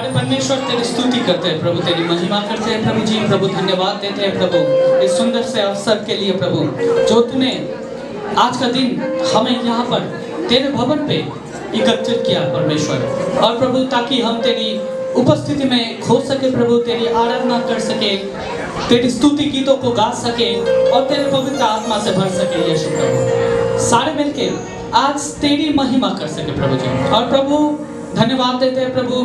सारे परमेश्वर तेरी स्तुति करते हैं प्रभु, तेरी महिमा करते हैं प्रभु जी। प्रभु धन्यवाद देते हैं प्रभु इस सुंदर से अवसर के लिए प्रभु, जो तूने आज का दिन हमें यहाँ पर तेरे भवन पे एकत्रित किया परमेश्वर। और प्रभु ताकि हम तेरी उपस्थिति में खो सके प्रभु, तेरी आराधना कर सके, तेरी स्तुति गीतों को गा सके और तेरे पवित्र आत्मा से भर सके यीशु प्रभु। सारे मिलके आज तेरी महिमा कर सके प्रभु जी। और प्रभु धन्यवाद देते हैं प्रभु,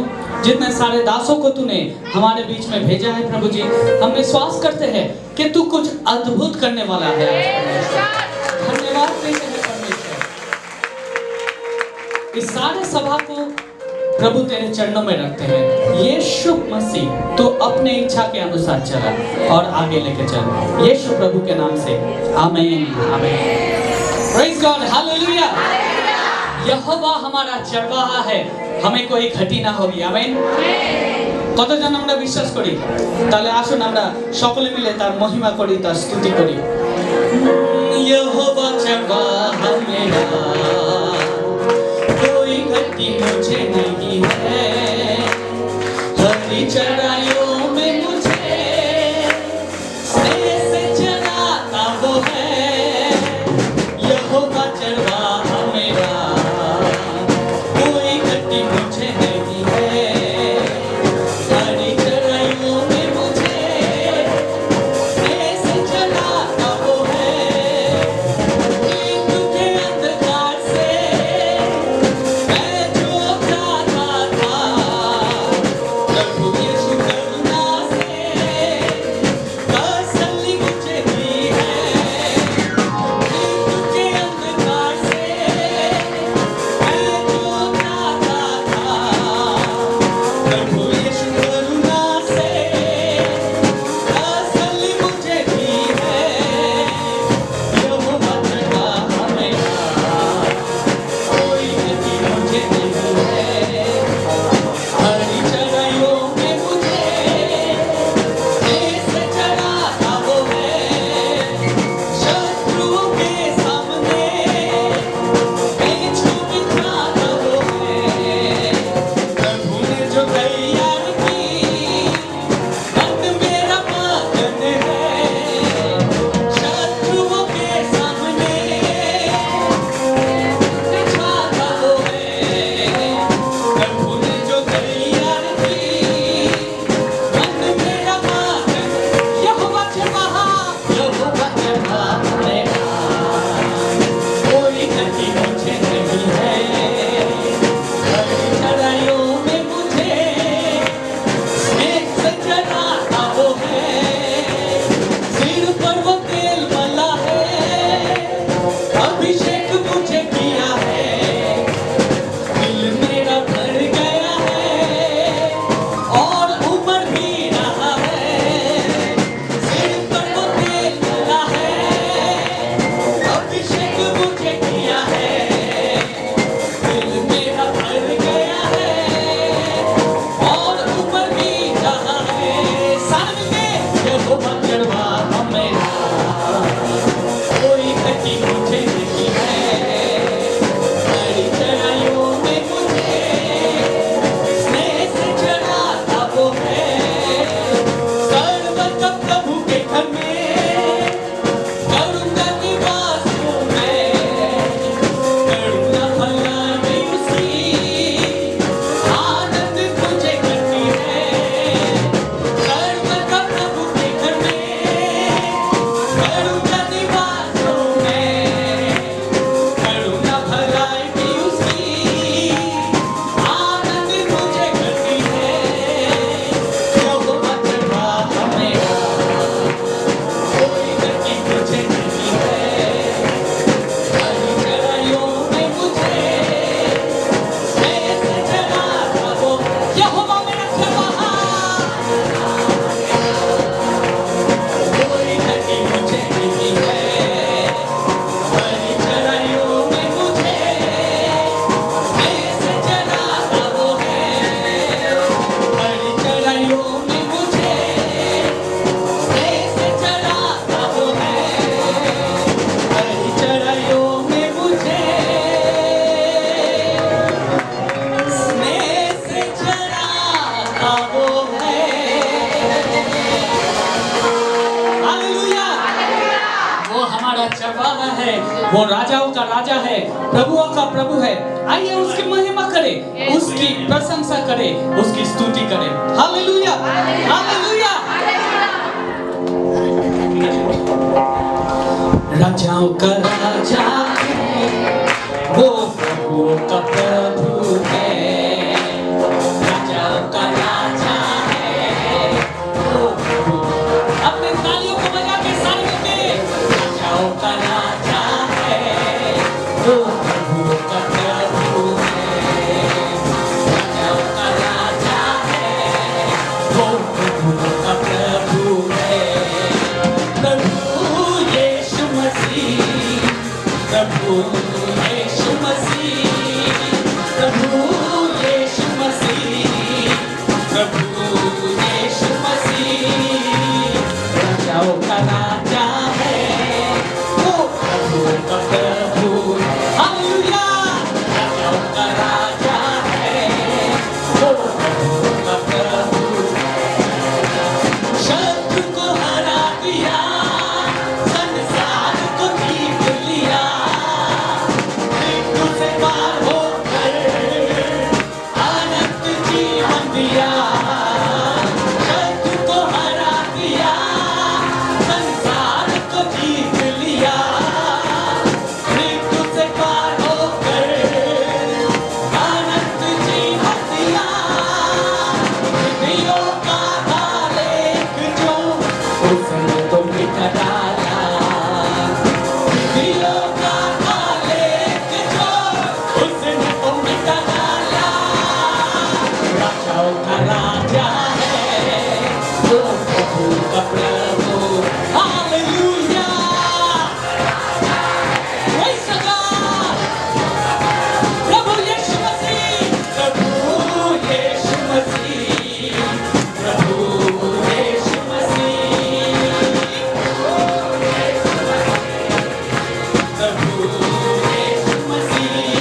जितने सारे दासों को तूने हमारे बीच में भेजा है प्रभु जी। हम विश्वास करते हैं कि तू कुछ अद्भुत करने वाला है। धन्यवाद देते हैं परमेश्वर। इस सारे सभा को प्रभु तेरे चरणों में रखते हैं। यीशु मसीह तो अपने इच्छा के अनुसार चला और आगे लेके चल, यीशु प्रभु के नाम से आमीन आमीन। Praise God, hallelujah. यहोवा हमारा चरवाहा है, हमें कोई घटी ना होगी। आमीन। কতজন আমরা বিশ্বাস করি? তাহলে আসুন আমরা সকলে মিলে তার মহিমা করি, তার স্তুতি করি। यहोवा चरवाहा मेरा, कोई घटी मुझे नहीं है, हरी चराइयों में मुझे स्नेह से चराता वो है। यहोवा चरवाहा मेरा, कोई घटी मुझे नहीं है, हरी चराइयों में मुझे स्नेह से चराता वो है। मृत्यु के अंधकार से मैं जो जाता था, प्रभु यीशु चढ़वाहा है, वो राजाओं का राजा है, प्रभुओं का प्रभु है। आइए उसकी महिमा करें, उसकी प्रशंसा करें, उसकी स्तुति करें। Hallelujah, hallelujah. राजाओं का राजा है, वो प्रभु का प्रभु है। राजाओं का राजा है, वो प्रभु। अपने तालियों को बजा के सारे मिलके, राजाओं का राजा है, वो प्रभु का प्रभु है। राजाओं का राजा है, वो प्रभु का प्रभु है। प्रभु यीशु मसीह, प्रभु यीशु मसीह, प्रभु यीशु मसीह, प्रभु यीशु मसीह। राजाओं का राजा है, वो प्रभु का प्रभु। हालेलुया। राजाओं का राजा है, वो प्रभु का प्रभु। शत्रु को हरा दिया, संसार को जीत लिया, मृत्यु से पार होकर अनंत जीवन दिया। शत्रु को हरा दिया, संसार को जीत लिया, मृत्यु से पार होकर अनंत जीवन दिया। विधियों का था लेख जो उसने तो मिटा डाला, विधियों का था लेख जो उसने तो मिटा डाला। राजाओं का राजा है, वो प्रभु का प्रभु। हालेलुया। Praise the God। प्रभु यीशु मसीह, प्रभु यीशु मसीह, प्रभु यीशु मसीह, प्रभु यीशु मसीह।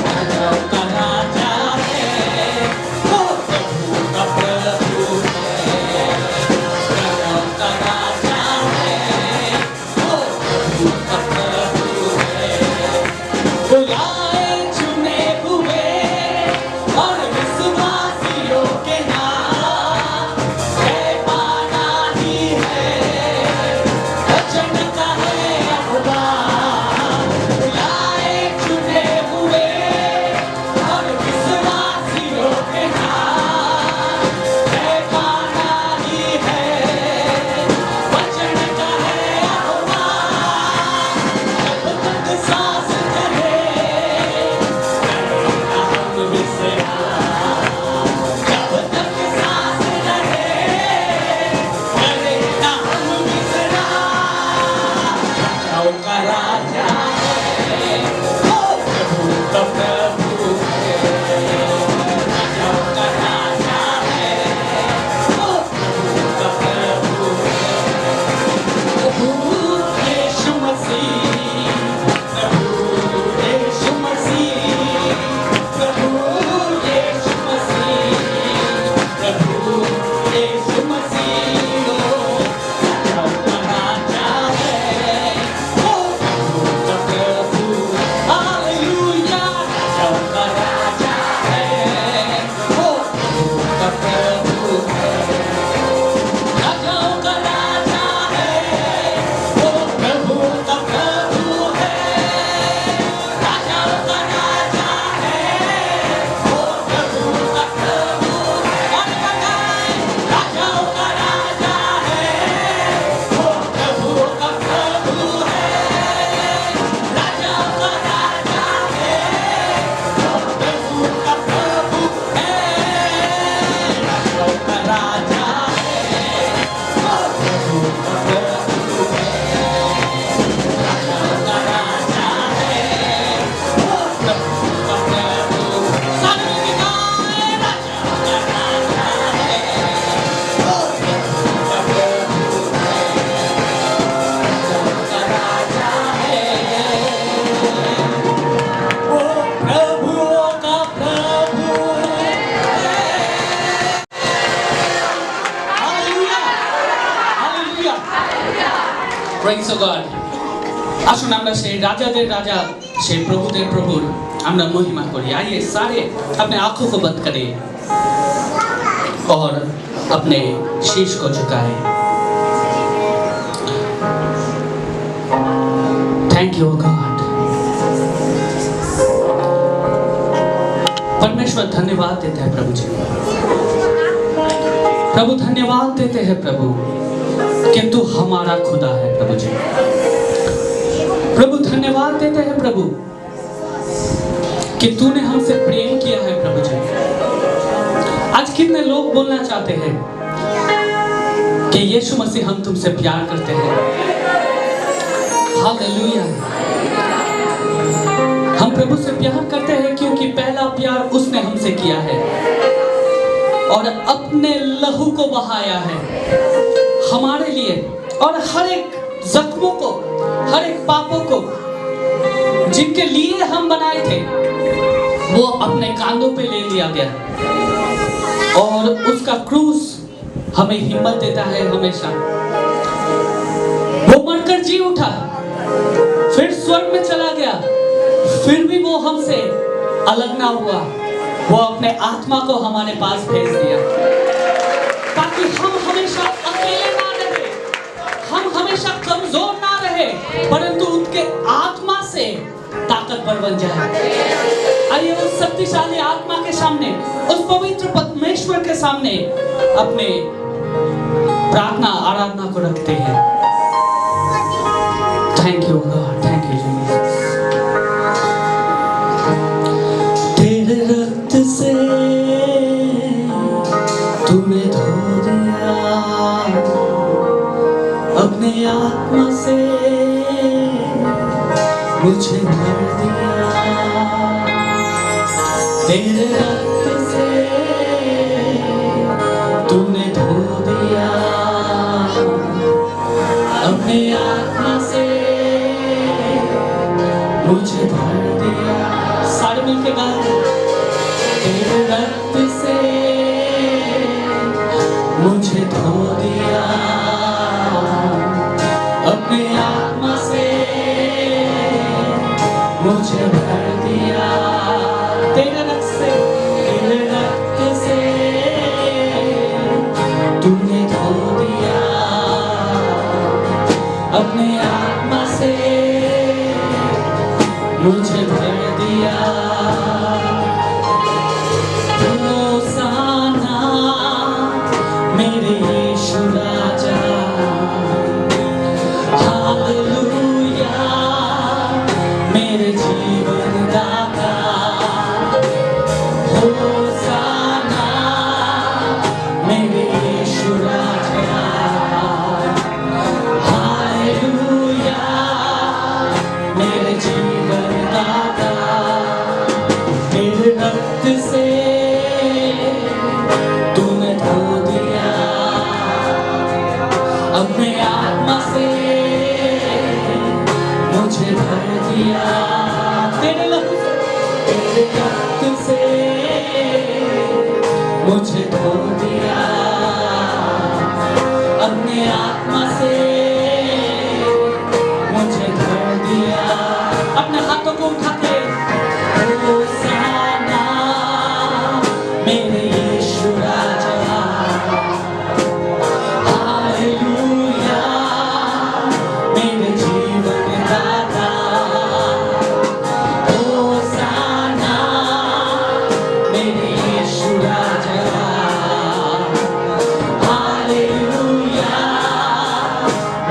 राजाओं का राजा है, वो प्रभु का प्रभु है। राजाओं का राजा है, वो प्रभु का प्रभु है। बुलाए चुने हुए और विश्वासियों के नाम, जय पाना ही है, वचन का है आह्वान। बुलाए चुने हुए और विश्वासियों के नाम, जय पाना ही है, वचन का है आह्वान। जब तक सांस चले, हम विसरा, जब तक सांस रहे, करे ना हम विसरा। राजाओं का राजा है, वो प्रभु का प्रभु है। राजाओं का राजा है, वो प्रभु का प्रभु है। प्रभु यीशु मसीह, प्रभु यीशु मसीह, प्रभु यीशु मसीह, प्रभु यीशु मसीह। राजाओं का राजा है, वो प्रभु का प्रभु। हालेलुया। राजाओं का राजा है, वो प्रभु का प्रभु है। राजाओं का राजा है, वो प्रभु का प्रभु है। राजाओं का राजा है, वो प्रभु का प्रभु है। और बताएं, राजाओं का राजा है, वो प्रभु का प्रभु है। राजाओं का राजा है, वो प्रभु का प्रभु है। राजाओं का राजा है, वो प्रभु का प्रभु है। राजाओं का राजा है, वो प्रभु का प्रभु। सारे मिलके गाएं, राजाओं का राजा है, वो प्रभु का प्रभु है। राजाओं का राजा है, वो प्रभुओं का प्रभु है। Hallelujah, hallelujah. Praise the God। আসুন আমরা সেই রাজাদের রাজা সেই প্রভুদের প্রভুর আমরা महिमा करी। आइए सारे अपने आंखों को बंद करें और अपने शीश को झुकाएं। Thank you God. परमेश्वर धन्यवाद देते हैं प्रभु जी। प्रभु धन्यवाद देते हैं प्रभु कि तू हमारा खुदा है प्रभु जी। प्रभु धन्यवाद देते हैं प्रभु कि तूने हमसे प्रेम किया है प्रभु जी। आज कितने लोग बोलना चाहते हैं कि यीशु मसीह हम तुमसे प्यार करते हैं। हालेलुया। हम प्रभु से प्यार करते हैं क्योंकि पहला प्यार उसने हमसे किया है और अपने लहू को बहाया है हमारे लिए, और हर एक जख्मों को, हर एक पापों को जिनके लिए हम बनाए थे वो अपने कांधों पे ले लिया गया, और उसका क्रूस हमें हिम्मत देता है हमेशा। वो मरकर जी उठा, फिर स्वर्ग में चला गया, फिर भी वो हमसे अलग ना हुआ। वो अपने आत्मा को हमारे पास भेज दिया ताकि हम हमेशा अकेले ना रहे, हम हमेशा कमजोर ना रहे, परंतु उनके आत्मा से ताकतवर बन जाए। आइए उस शक्तिशाली आत्मा के सामने, उस पवित्र परमेश्वर के सामने अपने प्रार्थना आराधना को रखते हैं। Thank you God, thank you Jesus. तेरे रक्त से तूने धो दिया, अपने आत्मा से मुझे भर दिया। तेरे रक्त से तूने धो दिया, अपने आत्मा से मुझे भर दिया। सारे मिलके गाएं। तेरे रक्त से मुझे धो दिया, अपने आत्मा से मुझे भर दिया। तेरे रक्त से तूने धो दिया, अपने आत्मा से मुझे भर दिया। होसाना मेरे यीशु राजा, हालेलुया मेरे जीवन दाता। होसाना मेरे यीशु राजा, हालेलुया मेरे जीवन दाता। तेरे रक्त से तूने धो दिया, अपने आत्मा से मुझे भर दिया। तेरे लहू से, तेरे रक्त से मुझे धो दिया, अपने आत्मा से मुझे भर दिया। अपने हाथों को उठा के होसाना मेरे यीशु राजा, हालेलुया मेरे जीवन दाता। होसाना मेरे यीशु राजा, हालेलुया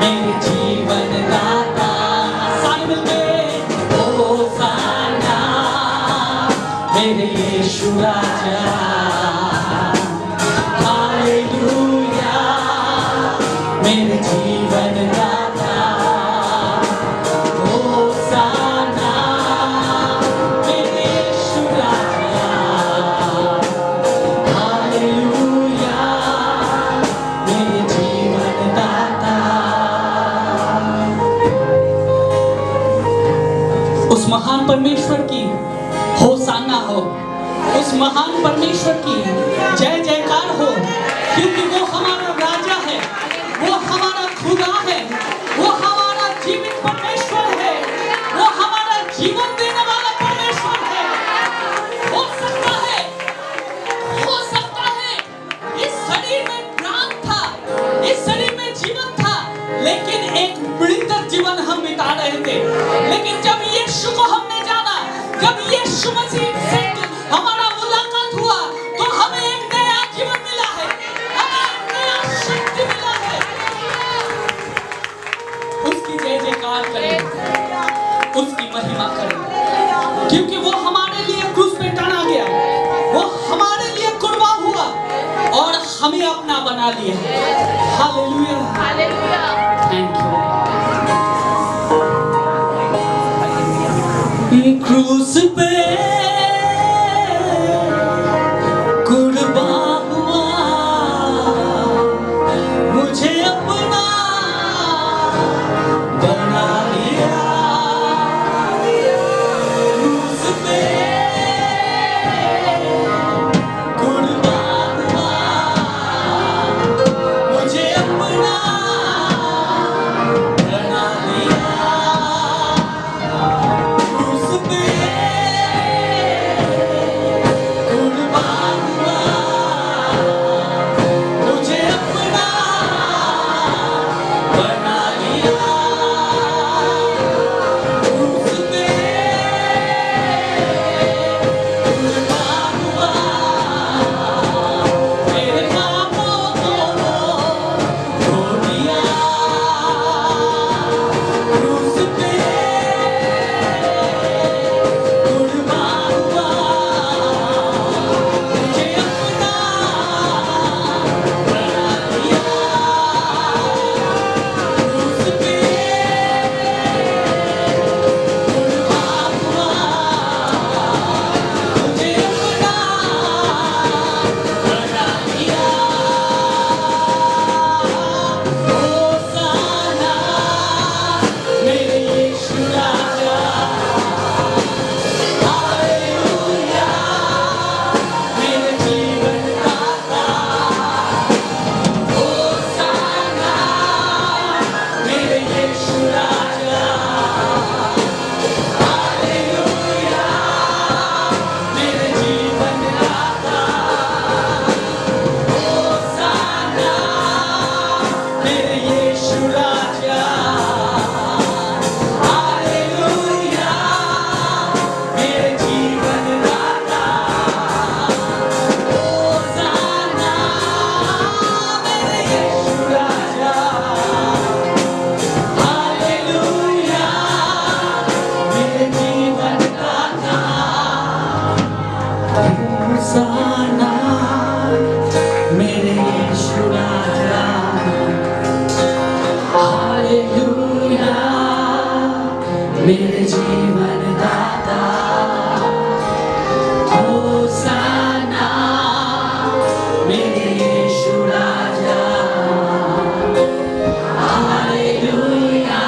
मेरे जीवन दाता। सारे मिलके होसाना मेरे यीशु राजा, हालेलुया मेरे जीवन दाता। होसाना मेरे यीशु राजा, हालेलुया मेरे जीवन दाता। उस महान परमेश्वर की होसाना हो, उस महान परमेश्वर की जय जयकार हो, क्योंकि वो हमारा राजा है, वो हमारा खुदा है, वो हमारा जीवित परमेश्वर है। इस शरीर में जीवन था, लेकिन एक मृतक जीवन हम बिता रहे थे। लेकिन जब यीशु को हमने जाना, जब यीशु मसीह से हमारा मुलाकात हुआ, तो हमें एक नया जीवन मिला है, हमें एक नया शक्ति मिला है। उसकी जय जयकार करें, उसकी महिमा करें, क्योंकि वो हमारे लिए क्रूस पे टाना गया, वो हमारे लिए कुर्बान हुआ और हमें अपना बना लिया। Hallelujah, hallelujah, thank you. क्रूस पे कुर्बान हुआ, मुझे अपना बना लिया। क्रूस पे कुर्बान हुआ, मुझे अपना बना लिया। क्रूस पे कुर्बान हुआ, मुझे अपना बना लिया। क्रूस पे कुर्बान हुआ, मेरे पापों को धो दिया। क्रूस पे कुर्बान हुआ, मुझे अपना बना लिया। क्रूस पे कुर्बान हुआ, मुझे अपना बना लिया। होसाना मेरे यीशु राजा, हालेलुया मेरे जीवन दाता। होसाना मेरे यीशु राजा, हालेलुया मेरे जीवन दाता। होसाना मेरे यीशु राजा, हालेलुया मेरे जीवन दाता। होसाना मेरे यीशु राजा, हालेलुया मेरे जीवन दाता। होसाना मेरे यीशु राजा, हालेलुया मेरे जीवन दाता। होसाना मेरे यीशु राजा, हालेलुया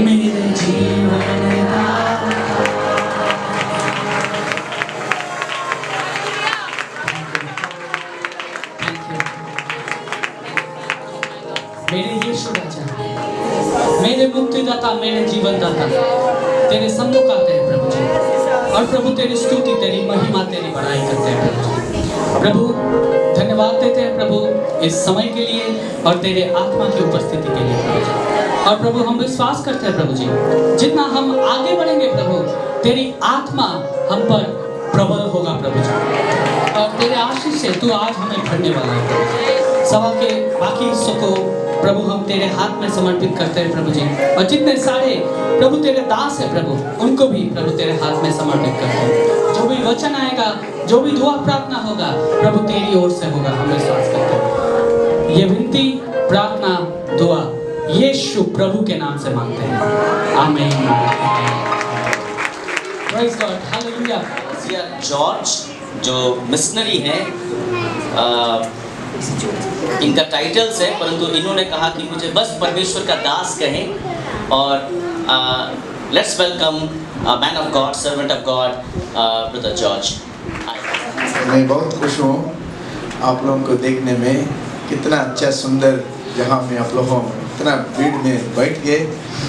मेरे जीवन दाता। मेरे यीशु राजा, मेरे मुक्तिदाता, मेरे जीवन दाता, तेरे सम्मुख आते हैं प्रभु जी, और प्रभु तेरी स्तुति, तेरी महिमा, तेरी बड़ाई करते हैं प्रभु जी। प्रभु धन्यवाद देते हैं प्रभु इस समय के लिए और तेरे आत्मा की उपस्थिति के लिए प्रभु जी। और प्रभु हम विश्वास करते हैं प्रभु जी, जितना हम आगे बढ़ेंगे प्रभु, तेरी आत्मा हम पर प्रबल होगा प्रभु जी, और तेरे आशीष से तू आज हमें भरने वाला है प्रभु जी। सभा के बाकी हिस्सों को प्रभु हम तेरे हाथ में समर्पित करते हैं प्रभु जी, और जितने सारे प्रभु तेरे दास है प्रभु, उनको भी प्रभु तेरे हाथ में समर्पित करते हैं। जो भी वचन आएगा, जो भी दुआ प्रार्थना होगा प्रभु तेरी ओर से होगा, हम विश्वास करते हैं। ये विनती, प्रार्थना, दुआ यीशु प्रभु के नाम से मांगते हैं, आमीन। Praise God, hallelujah. जॉर्ज जो मिशनरी हैं, इनका टाइटल्स है, परंतु इन्होंने कहा कि मुझे बस परमेश्वर का दास कहें। और let's welcome man of God, servant of God, brother George. मैं बहुत खुश हूँ आप लोगों को देखने में। कितना अच्छा सुंदर, जहाँ में आप लोग इतना भीड़ में बैठ के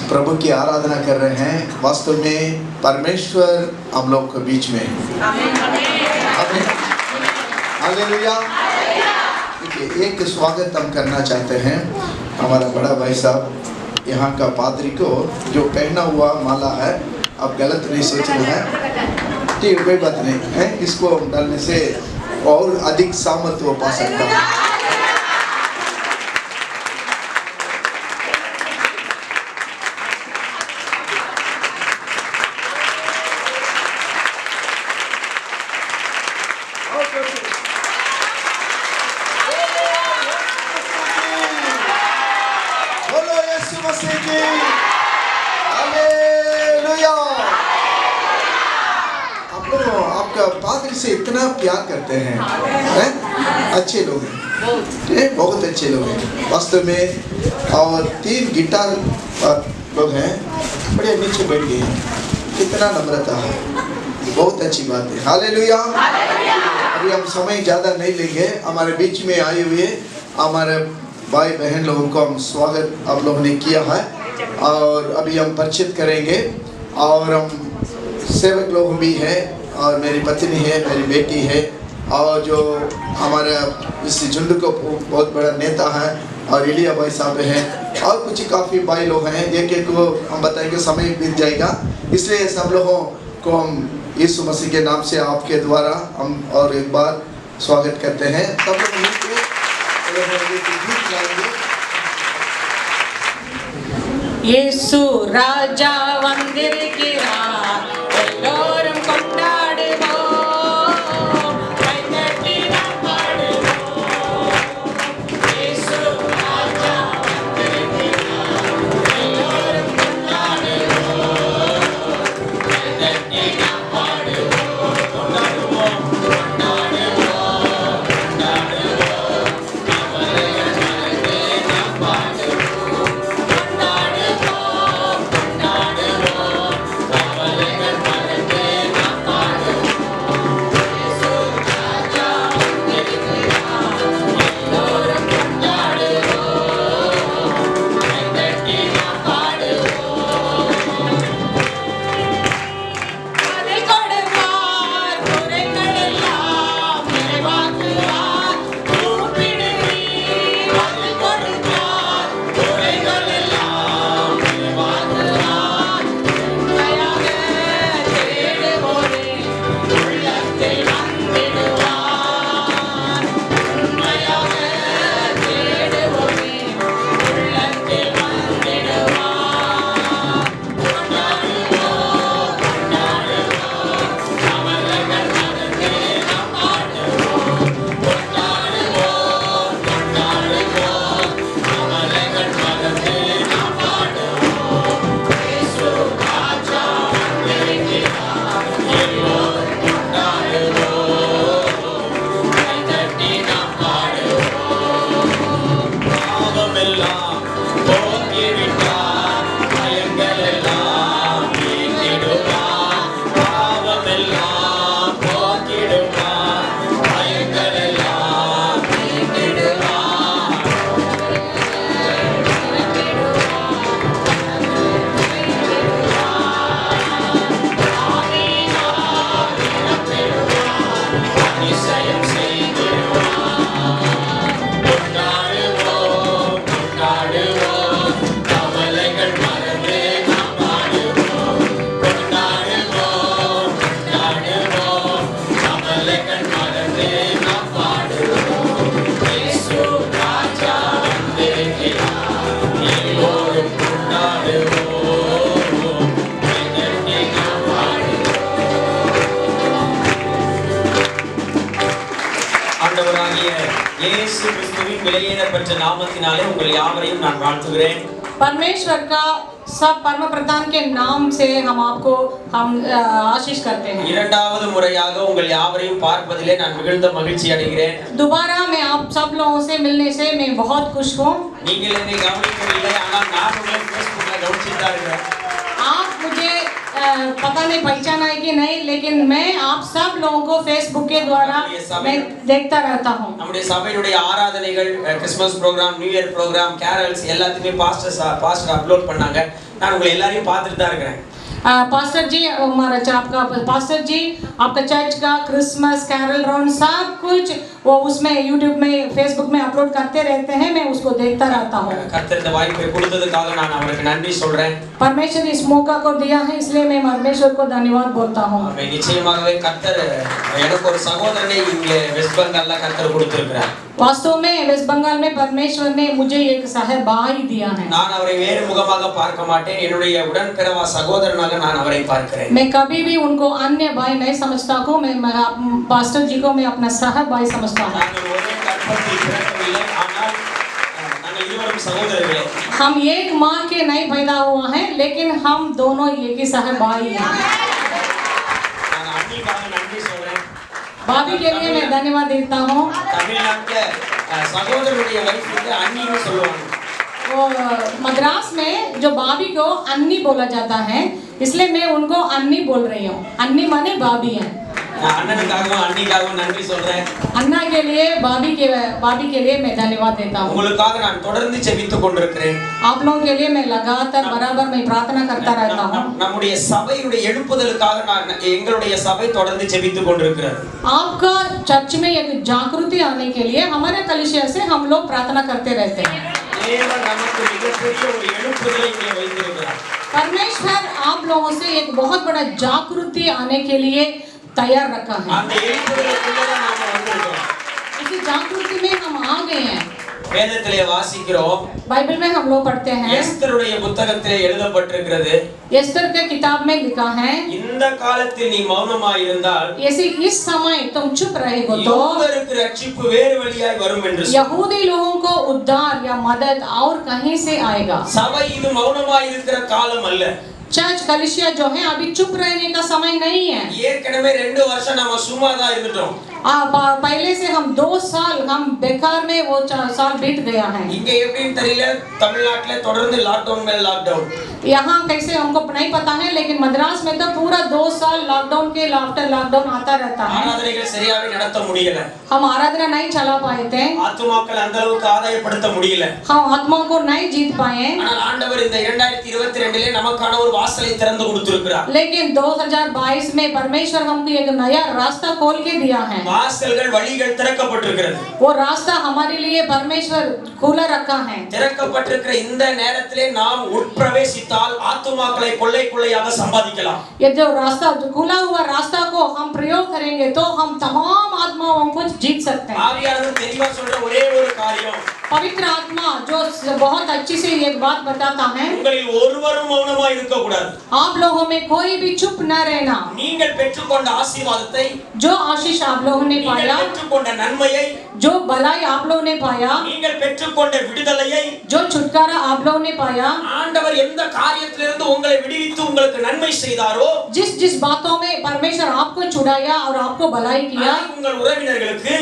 प्रभु की आराधना कर रहे हैं। वास्तव में परमेश्वर हम लोग के बीच में। आमीन, हालेलुया। एक स्वागत हम करना चाहते हैं हमारा बड़ा भाई साहब यहाँ का पादरी को जो पहना हुआ माला है, आप गलत नहीं सोच रहे हैं, ठीक कोई बात नहीं है, इसको डालने से और अधिक सामर्थ्य पा सकता है। पादरी से इतना प्यार करते हैं, अच्छे लोग हैं, बहुत अच्छे लोग हैं वास्तव में। और 3 गिटार लोग हैं, बड़े नीचे बैठ गए हैं, कितना नम्रता है, बहुत अच्छी बात है। हालेलुया। अभी हम समय ज़्यादा नहीं लेंगे, हमारे बीच में आए हुए हमारे भाई बहन लोगों को हम स्वागत आप लोगों ने किया है और अभी हम परिचित करेंगे। और हम सेवक लोग भी हैं और मेरी पत्नी है, मेरी बेटी है और जो हमारा इस झुंड को बहुत बड़ा नेता है और इलिया भाई साहब हैं और कुछ काफ़ी भाई लोग हैं, एक एक को हम बताएंगे, समय बीत जाएगा, इसलिए सब लोगों को हम यीशु मसीह के नाम से आपके द्वारा हम और एक बार स्वागत करते हैं। सब लोग मिलकर गीत गाएंगे। यीशु राजा वंदिरगिरा எல்லோரும் கொண்டாடுவோம், கைதட்டி நாம் பாடுவோம். இயேசு ராஜா வந்திருக்கிறார், எல்லோரும் கொண்டாடுவோம், கைதட்டி நாம் பாடுவோம், கொண்டாடுவோம், கொண்டாடுவோம், கொண்டாடுவோம், கவலைகள் மறந்து நாம் பாடுவோம், கொண்டாடுவோம், கொண்டாடுவோம், கவலைகள் மறந்து நாம் பாடுவோம். இயேசு ராஜா வந்திருக்கிறார், எல்லோரும் கொண்டாடுவோம், கைதட்டி நாம் பாடுவோம். அதை கொடுப்பார், குறைகள் எல்லாம் நிறைவாக்குவார், கூப்பிடுவீர், அதை கொடுப்பார், குறைகள் எல்லாம் நிறைவாக்குவார். உண்மையாக தேடுவோரே உள்ளத்தில் வந்திடுவார், உண்மையாக தேடுவோரே உள்ளத்தில் வந்திடுவார். கொண்டாடுவோம், கொண்டாடுவோம், கவலைகள் மறந்து நாம் பாடுவோம், கொண்டாடுவோம், கொண்டாடுவோம், கவலைகள் மறந்து நாம் பாடுவோம். இயேசு ராஜா வந்திருக்கிறார், எல்லோரும் கொண்டாடுவோம், கைதட்டி நாம் பாடுவோம். பாவமெல்லாம் போக்கிவிட்டார், பயங்கள் எல்லாம் நீக்கிடுவார், பாவமெல்லாம் போக்கிடுவார், பயங்கள் எல்லாம் நீக்கிடுவார். ஆவியினால் நிரப்பிடுவார், அதிசயம் செய்திடுவார். கொண்டாடுவோம், கொண்டாடுவோம், கவலைகள் மறந்து நாம் பாடுவோம், கொண்டாடுவோம், கொண்டாடுவோம், கவலைகள் மறந்து நாம் பாடுவோம். இயேசு ராஜா வந்திருக்கிறார், எல்லோரும் கொண்டாடுவோம், கைதட்டி நாம் பாடுவோம். ஆண்டவராகிய இயேசு கிறிஸ்துவின் விலையேறப்பட்ட நாமத்தினாலே உங்கள் யாவரையும் நான் வாழ்த்துகிறேன். परमेश्वर का सब परम प्रधान के नाम से हम आपको आशीष करते हैं। இரண்டாவது முறையாக உங்கள் யாவரையும் பார்ப்பதிலே நான் மிகுந்த மகிழ்ச்சி அடைகிறேன். दोबारा मैं आप सब लोगों से मिलने से मैं बहुत खुश हूँ। நீங்கள் என்னை கவனிக்கவில்லை, ஆனால் நான் உங்களை Facebookல கவனிச்சிட்டு தான் இருக்கிறேன். आप मुझे पता नहीं पहचाना है कि नहीं, लेकिन मैं आप सब लोगों को फेसबुक के द्वारा मैं देखता रहता हूँ। நம்முடைய சபையுடைய ஆராதனைகள், Christmas program, new year program, carols எல்லாத்தையுமே பாஸ்டர் அப்லோட் பண்ணாங்க. நான் உங்களை எல்லாரையும் பார்த்துட்டு தான் இருக்கிறேன். पास्टर जी, हमारा आपका पास्टर जी आपका चर्च का क्रिसमस कैरल राउंड सब कुछ वो उसमें यूट्यूब में फेसबुक में अपलोड करते रहते हैं, मैं उसको देखता रहता हूँ। கர்த்தர் இந்த வாய்ப்பை கொடுத்ததுக்காக நான் அவருக்கு நன்றி சொல்றேன். परमेश्वर इस मौका को दिया है, इसलिए मैं परमेश्वर को धन्यवाद बोलता हूँ। நிச்சயமாகவே கர்த்தர் எனக்கு ஒரு சகோதரனை இங்கே வெஸ்ட் பெங்கால்ல கர்த்தர் கொடுத்திருக்கிறார். वास्तव में वेस्ट बंगाल में परमेश्वर ने मुझे एक सह भाई दिया है। நான் அவரை வேறு முகமாக பார்க்க மாட்டேன், என்னுடைய உடன்பிறவா சகோதரனாக நான் அவரை பார்க்கிறேன். मैं कभी भी उनको अन्य भाई नहीं समझता हूँ, मैं पास्टर जी को मैं अपना सह भाई समझता हूँ। நாங்கள் ஒரே கற்பத்தில் பிறக்கவில்லை, ஆனால் நாங்கள் இருவரும் சகோதரர்களே. हम एक माँ के नहीं पैदा हुआ है, लेकिन हम दोनों एक ही सह भाई हैं। நான் அன்னிக்காக நன்றி சொல்றேன். भाभी के लिए मैं धन्यवाद देता हूँ। தமிழ்நாட்டுல சகோதரருடைய வைஃப்க்கு அண்ணின்னு சொல்லுவாங்க. वो मद्रास में जो भाभी को अन्नी बोला जाता है, इसलिए मैं उनको अन्नी बोल रही हूँ। अन्नी माने भाभी है। நான் அண்ணனுக்காகவும் அண்ணிக்காகவும் நன்றி சொல்றேன். अन्ना के लिए भाभी के लिए मैं धन्यवाद देता हूँ। உங்களுக்காக நான் தொடர்ந்து ஜெபித்துக் கொண்டிருக்கிறேன். आप लोगों के लिए मैं लगातार बराबर मैं प्रार्थना करता रहता हूँ। நம்முடைய சபையுடைய எழுப்புதலுக்காக நான் எங்களுடைய சபை தொடர்ந்து ஜெபித்துக் கொண்டிருக்கிறது. आपका चर्च में एक जागृति आने के लिए हमारे कलीसिया से हम लोग प्रार्थना करते रहते हैं। தேவன் நமக்கு மிகப்பெரிய ஒரு எழுப்புதலை இங்கே வைத்திருக்கிறார். परमेश्वर आप लोगों से एक बहुत बड़ा जागृति आने के लिए तैयार रखा है। அந்த எழுப்புதலுக்குள்ள தான் நாம வந்திருக்கிறோம். इसी जागृति में हम आ गए हैं। வேதத்திலே வாசிக்கிறோம். बाइबल में हम लोग पढ़ते हैं, எஸ்தருடைய புத்தகத்திலே எழுதப்பட்டிருக்கிறது, एस्तर के किताब में लिखा है, இந்த காலத்தில் நீ மௌனமாய் இருந்தால் ऐसे इस समय तुम चुप रहेगो तो யூதருக்கு ரட்சிப்பு வேறு வழியாய் வரும் என்று சொன்னார். यहूदी लोगों को उद्धार या मदद और कहीं से आएगा। சபை இது மௌனமாய் இருக்கிற காலம் அல்ல. चर्च कलीसिया जो है अभी चुप रहने का समय नहीं है। ஏற்கனவே 2 வருஷம் நாம சும்மா தான் இருந்துட்டோம். पहले से हम 2 साल हम बेकार में वो 4 साल बीत गया है। இங்க எப்படின்னு தெரியல, தமிழ்நாட்டுல தொடர்ந்து லாக்டவுன் மேல லாக்டவுன். यहाँ कैसे हमको नहीं पता है, लेकिन मद्रास में तो पूरा 2 साल लॉकडाउन के आफ्टर लॉकडाउन आता रहता है। ஆராதனைகள் சரியாவே நடத்த முடியல. हम आराधना नहीं चला पाए थे, ஆத்துமாக்கள் அந்த அளவுக்கு ஆதாயப்படுத்த முடியல. हम आत्मा को नहीं जीत पाए। ஆனால் ஆண்டவர் இந்த 2022லே நமக்கான ஒரு வாசலை திறந்து கொடுத்திருக்கிறார். लेकिन 2022 में परमेश्वर हमको एक नया रास्ता खोल के दिया है। வாசல்கள் வழிகள் திறக்கப்பட்டிருக்கிறது. वो रास्ता हमारे लिए परमेश्वर खुला रखा है। திறக்கப்பட்டிருக்கிற இந்த நேரத்திலே நாம் உட்பிரவேசித்தால் ஆத்துமாக்களை கொள்ளை கொள்ளையாக சம்பாதிக்கலாம். ये जो रास्ता खुला हुआ रास्ता को हम प्रयोग करेंगे तो हम तमाम आत्माओं को जीत सकते हैं। ஆவியானவர் தெளிவா சொல்ற ஒரே ஒரு காரியம், पवित्र आत्मा जो बहुत अच्छी से एक बात बताता है, உங்களில் ஒருவரும் மௌனமாய் இருக்க கூடாது. आप लोगों में कोई भी चुप न रहना। நீங்கள் பெற்றுக்கொண்ட ஆசீர்வாதத்தை, जो आशीष आप लोगों ने நீங்கள் पाया, பெற்றுக்கொண்ட நன்மையை, जो भलाई आप लोगों ने पाया, நீங்கள் பெற்றுக்கொண்ட விடுதலையை, जो छुटकारा आप लोगों ने पाया, ஆண்டவர் எந்த காரியத்திலிருந்து உங்களை விடுவித்து உங்களுக்கு நன்மை செய்தாரோ, जिस जिस बातों में परमेश्वर आपको छुड़ाया और आपको भलाई किया, அதை உங்கள் உறவினர்களுக்கு,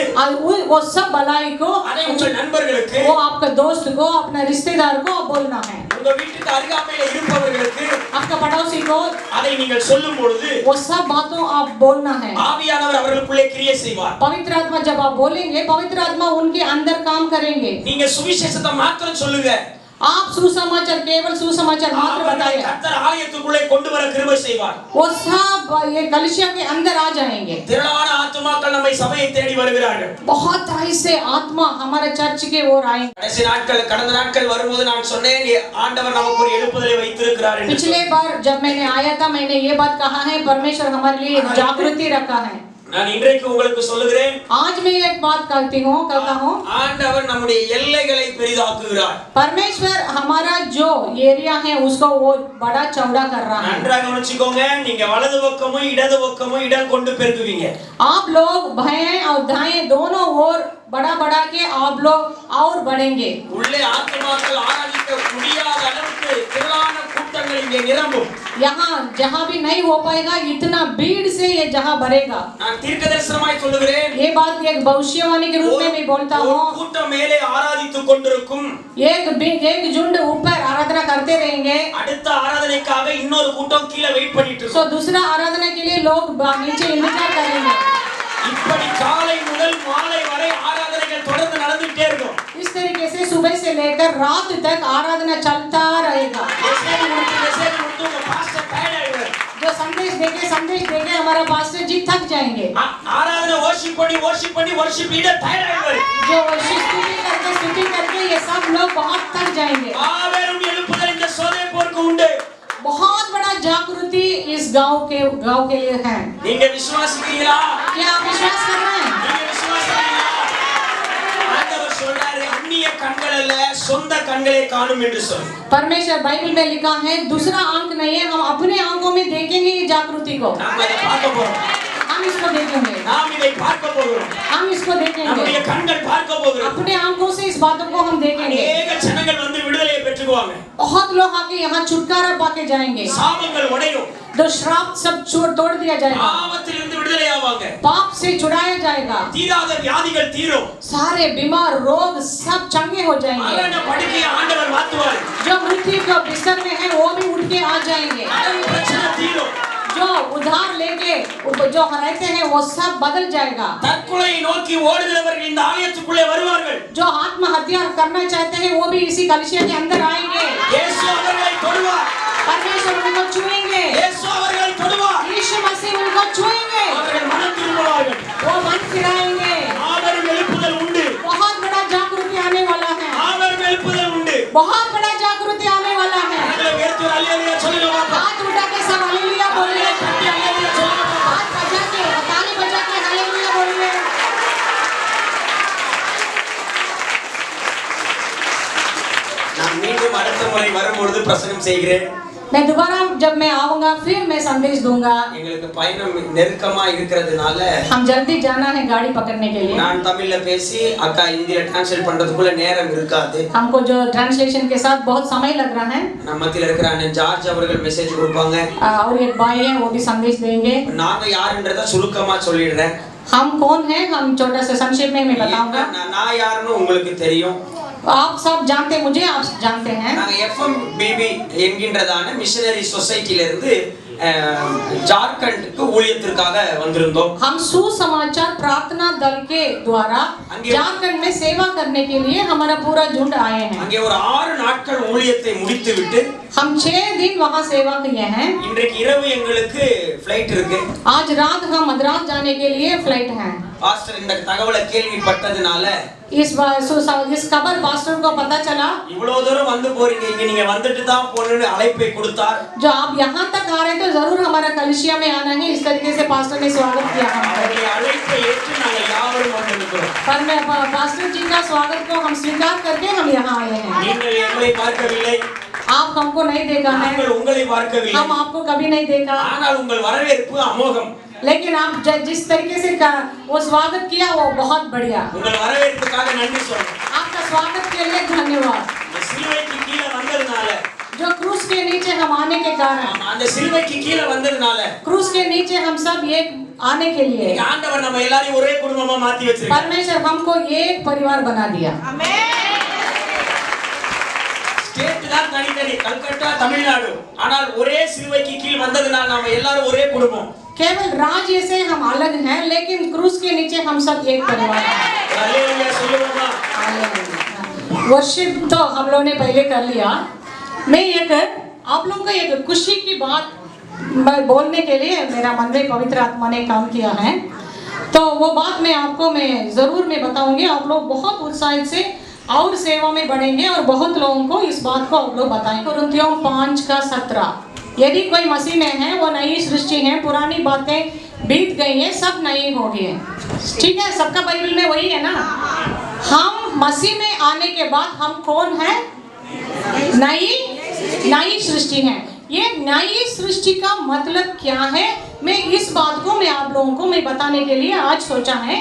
वो सब भलाई को அதை உங்கள் நண்பர்களுக்கு, वो आपका दोस्त को, अपना रिश्तेदार को आप बोलना है। உங்க வீட்டுக்கு அருகாமையில இருப்பவர்களுக்கு आपका पड़ोसी को அதை நீங்கள் சொல்லும் பொழுது वो सब बातों आप बोलना है। ஆவியானவர் அவர்களுக்குள்ளே கிரியை செய்வார். पवित्र आत्मा जब आप बोलेंगे, पवित्र आत्मा उनके अंदर काम करेंगे। நீங்க सुविशेषத்தை மாத்திரம் சொல்லுங்க, आप सुसमाचार, केवल सुसमाचार मात्र बताइए, கர்த்தர் ஆலயத்துக்குள்ளே கொண்டு வர கிருபை செய்வார். वो सब ये कलीसिया के अंदर आ जाएंगे। திரளான ஆத்துமாக்கள் நம்மை சபையை தேடி வருகிறார்கள். बहुत ऐसे आत्मा हमारे चर्च के ओर आएंगे। கடைசி நாட்கள், கடந்த நாட்கள் வரும்போது நான் சொன்னேன், ஆண்டவர் நமக்கு ஒரு எழுப்புதலை வைத்திருக்கிறார் என்று. पिछले बार जब मैंने आया था, मैंने ये बात कहा है, परमेश्वर हमारे लिए एक जागृति रखा है। நான் இன்றைக்கு உங்களுக்கு சொல்லுகிறேன், आज मैं एक बात कहता हूँ, ஆண்டவர் நம்முடைய எல்லைகளை பெரிதாக்குகிறார். परमेश्वर हमारा जो एरिया है उसको वो बड़ा चौड़ा कर रहा है। நன்றாக கவனிச்சுக்கோங்க, நீங்க வலது பக்கமும் இடது பக்கமும் இடம் கொண்டு பெருக்குவீங்க. आप लोग बाएं और दाएं दोनों ओर बड़ा बड़ा के आप लोग और बढ़ेंगे। உள்ளே ஆத்துமாக்கள் ஆராதிக்க முடியாத அளவுக்கு திரளான கூட்டங்கள் இங்கே நிரம்பும். यहाँ जहाँ भी नहीं हो पाएगा, इतना भीड़ से ये जहाँ भरेगा। நான் தீர்க்கதரிசனமாய் சொல்லுகிறேன், ये बात एक भविष्यवाणी के रूप में मैं बोलता ஒரு हूँ। கூட்டம் மேலே ஆராதித்துக் கொண்டிருக்கும், एक झुंड ऊपर आराधना करते रहेंगे, அடுத்த ஆராதனைக்காக இன்னொரு கூட்டம் கீழே வெயிட் பண்ணிட்டு तो இருக்கும். दूसरा आराधना के लिए लोग नीचे इंतजार करेंगे। இப்படி காலை முதல் மாலை வரை ஆராதனைகள் தொடர்ந்து நடந்துட்டே இருக்கும். इस तरीके से सुबह से लेकर रात तक आराधना चलता रहेगा। மெசேஜ் முடித்து உங்க பாஸ்டர் டயர்ட் ஆயிடுவார். जो संदेश देके हमारा पास्टर जी जी थक जाएंगे। ஆராதனை worship பண்ணி worship leader tired ஆயிடுவாரு। जो स्तुति करके ये सब लोग बहुत थक जाएंगे। மாபெரும் எழுப்புதல் இந்த சோதேபோருக்கு உண்டு। बहुत बड़ा जागृति इस गांव के लिए है। நீங்க விசுவாசிக்கிறீங்களா? क्या आप विश्वास कर रहे हैं? நீங்க விசுவாசிக்கிறீங்களா? ஆண்டவர் சொல்றாரு அந்நிய கண்கள் அல்ல சொந்த கண்களே காணும் என்று சொல்லி। परमेश्वर बाइबल में लिखा है दूसरा आंख नहीं है, हम अपने आंखों में देखेंगे ये जागृति को। நாம அதை பார்க்க போறோம்। हम इसको देखेंगे। நாம் இதை பார்க்க போகிறோம்। हम इसको देखेंगे। நம்முடைய கண்கள் பார்க்க போகிறோம்। अपने आंखों से इस बातों को हम देखेंगे। अनेक ஜனங்கள் வந்து விடுதலையை பெற்றுக்குவாங்க। बहुत लोग आके यहाँ छुटकारा पाके जाएंगे। சாபங்கள் உடையும்। तो श्राप सब तोड़ दिया जाएगा। பாவத்திலிருந்து விடுதலை ஆவாங்க। पाप से छुड़ाया जाएगा। தீராத வியாதிகள் தீரும்। सारे बीमार रोग सब चंगे हो जाएंगे। மரண படுக்கையை ஆண்டவர் மாத்துவார்। जो मृत्यु के बिस्तर में है वो भी उठ के आ जाएंगे। கடன் பிரச்சனை தீரும்। जो उधार लेके जो रहते हैं वो सब बदल जाएगा। தற்கொலையை நோக்கி ஓடுகிறவர்கள் இந்த ஆலயத்துக்குள்ளே வருவார்கள்। जो आत्महत्या करना चाहते हैं वो भी इसी कलीसिया के अंदर आएंगे। இயேசு அவர்களை தொடுவார்। परमेश्वर उनको छुएंगे। இயேசு அவர்களை தொடுவார்। यीशु मसीह उनको छुएंगे। அவர்கள் மனம் திரும்புவார்கள்। वो मन फिराएंगे। மாபெரும் எழுப்புதல் உண்டு। बहुत बड़ा जागृति आने वाला है। மாபெரும் எழுப்புதல் உண்டு। बहुत बड़ा जागृति आने वाला है। கரங்களை உயர்த்தி ஒரு அல்லேலூயா சொல்லுங்க பாப்பா। हाथ उठा के सब हालेलुया बोलिए। கட்டி அல்லேலூயா சொல்லுங்க பாப்பா। हाथ बजा के ताली बजा के हालेलुया बोलिए। நான் மீண்டும் அடுத்த முறை வரும்பொழுது பிரசங்கம் செய்கிறேன்। मैं दोबारा जब मैं आऊंगा फिर मैं संदेश दूंगा। எங்களுக்கு பயணம் நெருக்கமா இருக்கிறதுனால हम जल्दी जाना है गाड़ी पकड़ने के लिए। நான் தமிழ்ல பேசி அக்கா இந்தியில டிரான்ஸ்லேட் பண்றதுக்குள்ள நேரம் இருக்காது। हमको जो ट्रांसलेशन के साथ बहुत समय लग रहा है। நம்ம மத்தியில இருக்கிற அண்ணன் ஜார்ஜ் அவர்கள் மெசேஜ் கொடுப்பாங்க। और एक भाई है वो भी संदेश देंगे। நாங்க யாருன்றத சுருக்கமா சொல்லிடுறேன்। हम कौन है हम छोटा सा संक्षेप में मैं बताऊंगा। நான் யாருன்னு உங்களுக்கு தெரியும்। आप सब जानते, मुझे आप जानते हैं। நாங்க FMBB என்கின்றதான மிஷனரி சொசைட்டில இருந்து ஜார்க்கண்டுக்கு ஊழியத்திற்காக வந்திருந்தோம்। हम सुसमाचार प्रार्थना दल के द्वारा झारखंड में सेवा करने के लिए हमारा पूरा झुंड आए हैं। அங்கே ஒரு 6 நாட்கள் ஊழியத்தை முடித்துவிட்டு हम 6 दिन वहां सेवा किए हैं। இன்றைக்கு இரவு எங்களுக்கு ஃளைட் இருக்கு। आज रात हम मद्रास जाने के लिए फ्लाइट है। பாஸ்டர் இந்த தகவலை கேள்விப்பட்டதனால इस खबर पास्टर को पता चला। இவ்வளவு தூரம் வந்து போறீங்க, இங்க நீங்க வந்துட்டு தான் போணும்னு அழைப்பை கொடுத்தார்। जो आप यहाँ तक आ रहे हैं तो जरूर हमारा कलिसिया में आना है। इस तरीके से पास्टर ने स्वागत किया हमारा। அவருடைய அழைப்பை ஏற்று நாங்கள் யாவரும் வந்திருக்கிறோம்। पर मैं पास्टर जी का स्वागत को हम स्वीकार करके हम यहाँ आए हैं। நீங்கள் எங்களை பார்க்கவில்லை, आप हमको नहीं देखा है, நாங்கள் உங்களை பார்க்கவில்லை। हम आपको कभी नहीं देखा। ஆனால் உங்கள் வரவேற்பு அமோகம்। लेकिन आप जिस तरीके से वो स्वागत किया वो बहुत बढ़िया। உங்கள் வரவேற்புக்காக நன்றி சொல்றேன்। आपका स्वागत के लिए धन्यवाद। இந்த சிலுவைக்கு கீழே வந்ததனால, जो क्रूस के नीचे हम आने के कारण, அந்த சிலுவைக்கு கீழே வந்ததனால क्रूस के नीचे हम सब एक आने के लिए ஆண்டவர் நம்ம எல்லாரையும் ஒரே குடும்பமா மாத்தி வச்சிருக்கார்। परमेश्वर हमको एक परिवार बना दिया। ஸ்டேட் தான் தனித்தனி, கல்கட்டா தமிழ்நாடு, ஆனால் ஒரே சிலுவைக்கு கீழ் வந்ததனால நாம எல்லாரும் ஒரே குடும்பம்। केवल राज्य से हम अलग हैं लेकिन क्रूस के नीचे हम सब एक परिवार हैं। हालेलुया சொல்லுவோமா? वर्शिप तो हम लोगों ने पहले कर लिया। मैं एक आप लोगों को एक खुशी की बात बोलने के लिए मेरा मन में पवित्र आत्मा ने काम किया है, तो वो बात मैं आपको जरूर बताऊंगी। आप लोग बहुत उत्साहित से और सेवा में बढ़ेंगे और बहुत लोगों को इस बात को आप लोग बताएंगे। कुरिन्थियों 5:17 यदि कोई मसीह में है वो नई सृष्टि है, पुरानी बातें बीत गई हैं, सब नई हो गई हैं। ठीक है, सबका बाइबल में वही है ना। हम मसीह में आने के बाद हम कौन है? नई सृष्टि है। ये नई सृष्टि का मतलब क्या है, मैं इस बात को आप लोगों को बताने के लिए आज सोचा है।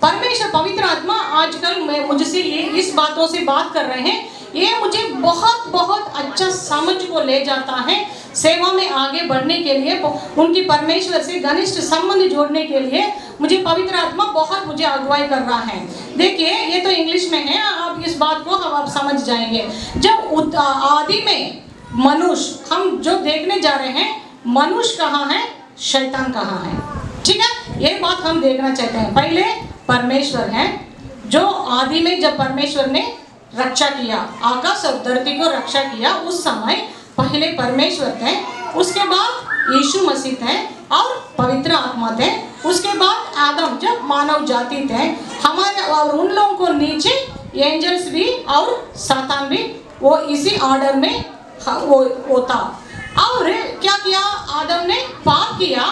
परमेश्वर पवित्र आत्मा आजकल मुझसे इस बातों से बात कर रहे हैं। ये मुझे बहुत बहुत अच्छा समझ को ले जाता है सेवा में आगे बढ़ने के लिए, उनकी परमेश्वर से घनिष्ठ संबंध जोड़ने के लिए मुझे पवित्र आत्मा बहुत मुझे अगुवाई कर रहा है। देखिए ये तो इंग्लिश में है, आप इस बात को आप समझ जाएंगे। जब आदि में मनुष्य हम जो देखने जा रहे हैं, मनुष्य कहाँ है, शैतान कहाँ है। ठीक है, ये बात हम देखना चाहते हैं। पहले परमेश्वर है, जो आदि में जब परमेश्वर ने रक्षा किया, आकाश और धरती को रक्षा किया, उस समय पहले परमेश्वर थे, उसके बाद यीशु मसीह थे और पवित्र आत्मा थे उसके बाद आदम जब मानव जाति थे हमारे और उन लोगों को नीचे एंजल्स भी और सातान भी वो इसी ऑर्डर में वो था। और क्या किया आदम ने पाप किया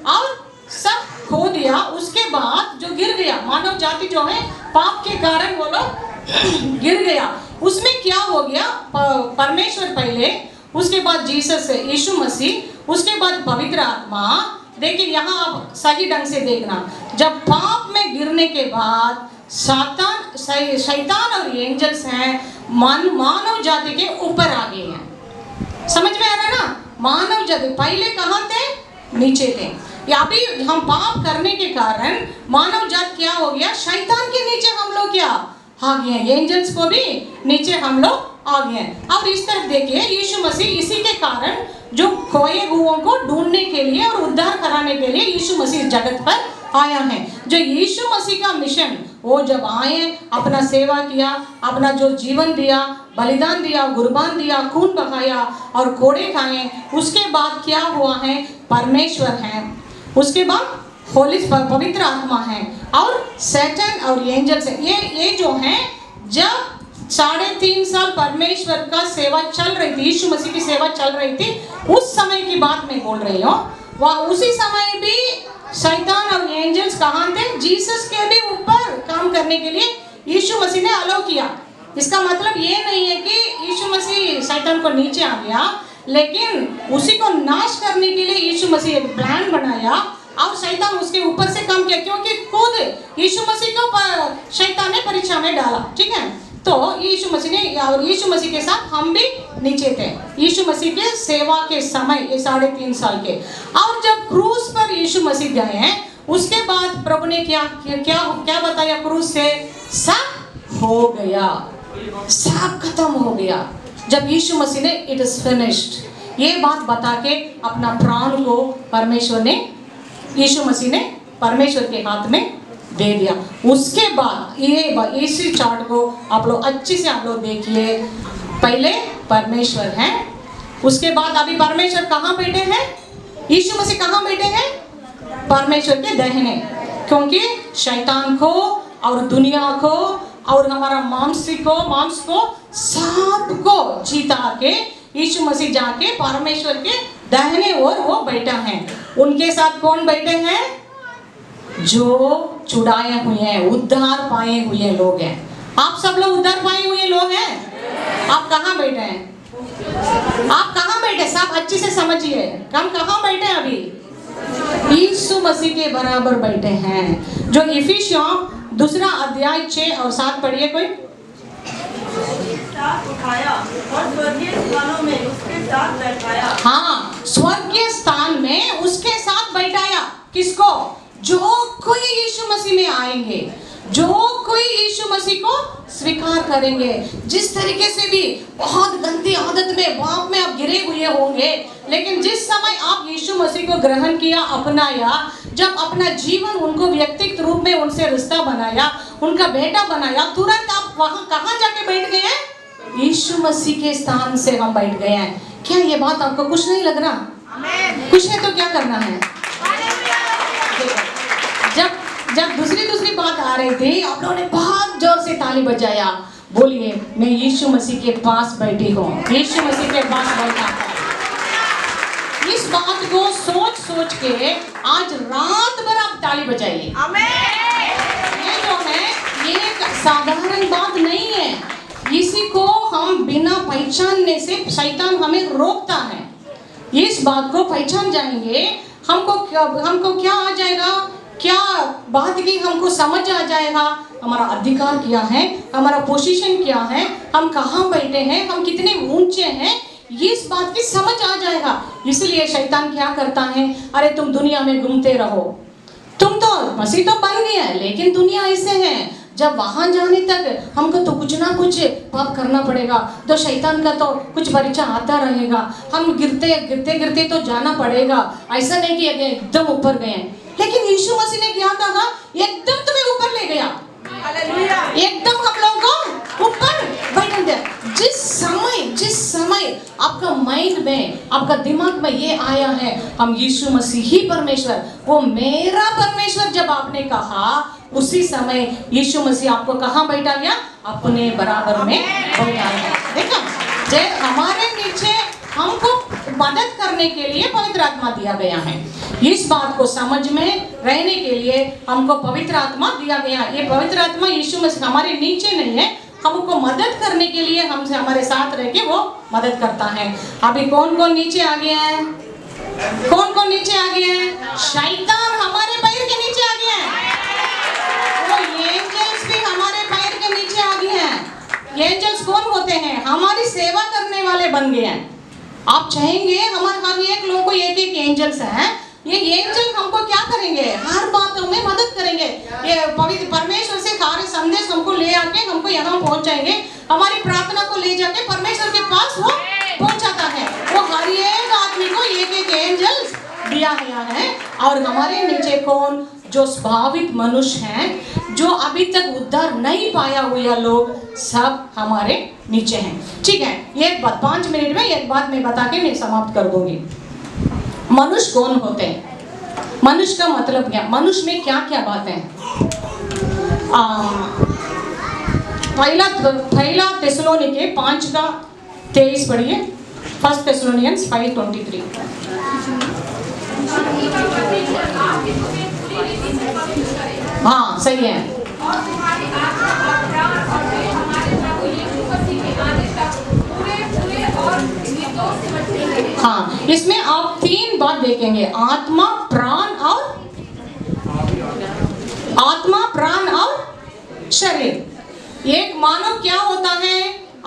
और सब खो दिया। उसके बाद जो गिर गया मानव जाति जो है पाप के कारण वो लोग गिर गया। उसमें क्या हो गया परमेश्वर पहले, उसके बाद जीसस यीशु मसीह, उसके बाद पवित्र आत्मा। देखिए यहाँ आप सही ढंग से देखना, जब पाप में गिरने के बाद शैतान और एंजल्स हैं मानव जाति के ऊपर आ गए हैं। समझ में आ रहा है ना? मानव जाति पहले कहाँ थे? नीचे थे। या अभी हम पाप करने के कारण मानव जाति क्या हो गया? शैतान के नीचे हम लोग क्या आ गए हैं, एंजल्स को भी नीचे हम लोग आ गए हैं। अब इस तरफ देखिए यीशु मसीह इसी के कारण जो खोए हुओं को ढूंढने के लिए और उद्धार कराने के लिए यीशु मसीह जगत पर आया है। जो यीशु मसीह का मिशन, वो जब आए अपना सेवा किया, अपना जो जीवन दिया, बलिदान दिया, कुर्बान दिया, खून बहाया और कोड़े खाए, उसके बाद क्या हुआ है? परमेश्वर है, उसके बाद होली पवित्र आत्मा है और सैटन और एंजल्स है। ये जो है जब 3.5 साल परमेश्वर का सेवा चल रही थी, यीशु मसीह की सेवा चल रही थी, उस समय की बात मैं बोल रही हूँ। वह उसी समय भी शैतान और एंजल्स कहाँ थे? जीसस के भी ऊपर काम करने के लिए यीशु मसीह ने अलाउ किया। इसका मतलब ये नहीं है कि यीशु मसीह शैतान को नीचे आ गया, लेकिन उसी को नाश करने के लिए यीशु मसीह एक प्लान बनाया और शैतान उसके ऊपर से काम किया, क्योंकि खुद यीशु मसीह को शैतान ने परीक्षा में डाला। ठीक है, तो यीशु मसीह ने और यीशु मसीह के साथ हम भी नीचे थे यीशु मसीह के सेवा के समय, ये 3.5 साल के। और जब क्रूस पर यीशु मसीह गए हैं, उसके बाद प्रभु ने क्या बताया क्रूस से? सब हो गया, सब खत्म हो गया। जब यीशु मसीह ने इट इज फिनिश्ड ये बात बता के अपना प्राण को परमेश्वर ने, यीशु मसीह ने परमेश्वर के हाथ में दे दिया। उसके बाद ये इसी चार्ट को आप लोग अच्छे से आप लोग देखिए। पहले परमेश्वर हैं, उसके बाद अभी परमेश्वर कहाँ बैठे हैं? यीशु मसीह कहाँ बैठे हैं? परमेश्वर के दाहिने। क्योंकि शैतान को और दुनिया को और हमारा मांस को सबको जीता के यीशु मसीह जाके परमेश्वर के दाहिने ओर वो बैठा है। उनके साथ कौन बैठे हैं? जो छुड़ाए हुए हैं, उद्धार पाए हुए लोग हैं। आप सब लोग उद्धार पाए हुए लोग हैं। आप कहाँ बैठे हैं? आप कहाँ बैठे? सब अच्छे से समझिए, हम कहाँ बैठे हैं अभी? यीशु मसीह के बराबर बैठे हैं। जो इफिसियों 2 अध्याय 6 और 7 पढ़िए कोई। उठाया और स्वर्गीय स्थानों में उसके साथ बैठाया। हाँ, स्वर्गीय स्थान में उसके साथ बैठाया। किसको? जो कोई यीशु मसीह में आएंगे, जो कोई यीशु मसीह को स्वीकार करेंगे। जिस तरीके से भी बहुत गंदी आदत में, पाप में आप गिरे हुए होंगे, लेकिन जिस समय आप यीशु मसीह को ग्रहण किया, अपनाया, जब अपना जीवन उनको व्यक्तिगत रूप में उनसे रिश्ता बनाया, उनका बेटा बनाया, तुरंत आप वहाँ कहाँ जाके बैठ गए हैं? यीशु मसीह के स्थान से हम बैठ गए हैं। क्या ये बात आपको कुछ नहीं लग रहा? कुछ है तो क्या करना है? जब दूसरी बात आ रही थी, आप लोगों ने बहुत जोर से ताली बजाया। बोलिए, मैं यीशु मसीह के पास बैठी हूँ, यीशु मसीह के पास बैठा हूँ। इस बात को सोच के आज रात भर आप ताली बजाइए। ये जो है ये एक साधारण बात नहीं है। इसी को हम बिना पहचानने से शैतान हमें रोकता है। इस बात को पहचान जाएंगे, हमको क्या आ जाएगा? क्या बात की हमको समझ आ जाएगा? हमारा अधिकार क्या है, हमारा पोजीशन क्या है, हम कहाँ बैठे हैं, हम कितने ऊंचे हैं, इस बात की समझ आ जाएगा। इसलिए शैतान क्या करता है? अरे तुम दुनिया में घूमते रहो, तुम तो मसीह तो बन गया है, लेकिन दुनिया ऐसे है, जब वहां जाने तक हमको तो कुछ ना कुछ पाप करना पड़ेगा, तो शैतान का तो कुछ परीक्षा आता रहेगा, हम गिरते तो जाना पड़ेगा। ऐसा नहीं कि एकदम ऊपर गए, लेकिन यीशु मसीह ने क्या कहा? एकदम तुम्हें ऊपर ले गया, एकदम हम लोगों को ऊपर बैठा दिया। जिस समय आपका माइंड में, आपका दिमाग में ये आया है हम यीशु मसीह ही परमेश्वर, वो मेरा परमेश्वर जब आपने कहा, उसी समय यीशु मसीह आपको कहाँ बैठा लिया? अपने बराबर में बैठा लिया। देखा, जब हमारे नीचे हमको मदद करने के लिए पवित्र आत्मा दिया गया है। इस बात को समझ में रहने के लिए हमको पवित्र आत्मा दिया गया। ये पवित्र आत्मा यीशु मसीह हमारे नीचे नहीं है, हमको मदद करने के लिए हमसे हमारे साथ रह के वो मदद करता है। अभी कौन कौन नीचे आ गया है? कौन कौन नीचे आ गया है? शैतान हमारे पैर के नीचे आ गया है। वो एंजल्स भी हमारे पैर के नीचे आ गए हैं। एंजल्स कौन होते हैं? हमारी सेवा करने वाले बन गए हैं। आप चाहेंगे हमारे हर एक लोगों को एक एक एंजल्स हैं, ये एंजल हमको क्या करेंगे? हर बातों में मदद करेंगे। ये पवित्र परमेश्वर से सारे संदेश हमको ले आके हमको यहाँ पहुँचाएंगे। हमारी प्रार्थना को ले जाके परमेश्वर के पास वो पहुँचाता है। वो हर एक आदमी को एक एक एंजल दिया गया है। और हमारे नीचे कौन? जो स्वाभाविक मनुष्य हैं, जो अभी तक उद्धार नहीं पाया हुआ लोग, सब हमारे नीचे हैं। ठीक है, एक बात 5 मिनट में एक बात मैं बता के मैं समाप्त कर दूंगी। मनुष्य कौन होते हैं? मनुष्य का मतलब क्या? मनुष्य में क्या क्या बातें हैं? पहला थिस्सलुनीके 5:23 पढ़िए। 1 Thessalonians 5:23। हाँ, सही है। हाँ, इसमें आप 3 बात देखेंगे, आत्मा, प्राण और शरीर। एक मानव क्या होता है?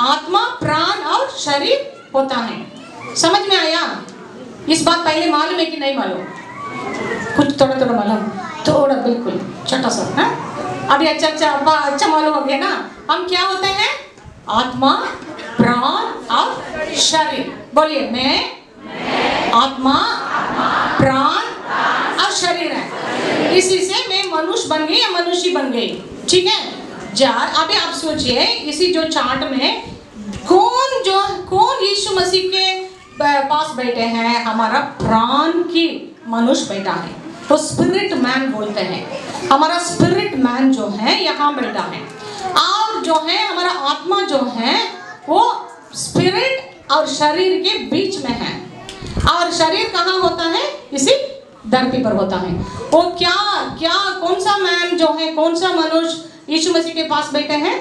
आत्मा, प्राण और शरीर होता है। समझ में आया? इस बात पहले मालूम है कि नहीं मालूम? कुछ थोड़ा थोड़ा मालूम, थोड़ा बिल्कुल छोटा सा है। अभी अच्छा मालूम हो गया ना? हम क्या होते हैं? आत्मा, प्राण और शरीर। बोलिए, मैं आत्मा, प्राण और शरीर है। इसी से मैं मनुष्य बन गई या मनुष्य बन गई। ठीक है, अभी आप सोचिए, इसी जो चार्ट में कौन यीशु मसीह के पास बैठे हैं? हमारा प्राण की मनुष्य बैठा है, तो स्पिरिट मैन बोलते हैं। हमारा स्पिरिट मैन जो है यहाँ बैठा है। और जो है हमारा आत्मा जो है वो स्पिरिट और शरीर के बीच में है। और शरीर कहाँ होता है? इसी धरती पर होता है। वो क्या कौन सा मैन जो है, कौन सा मनुष्य यीशु मसीह के पास बैठे हैं?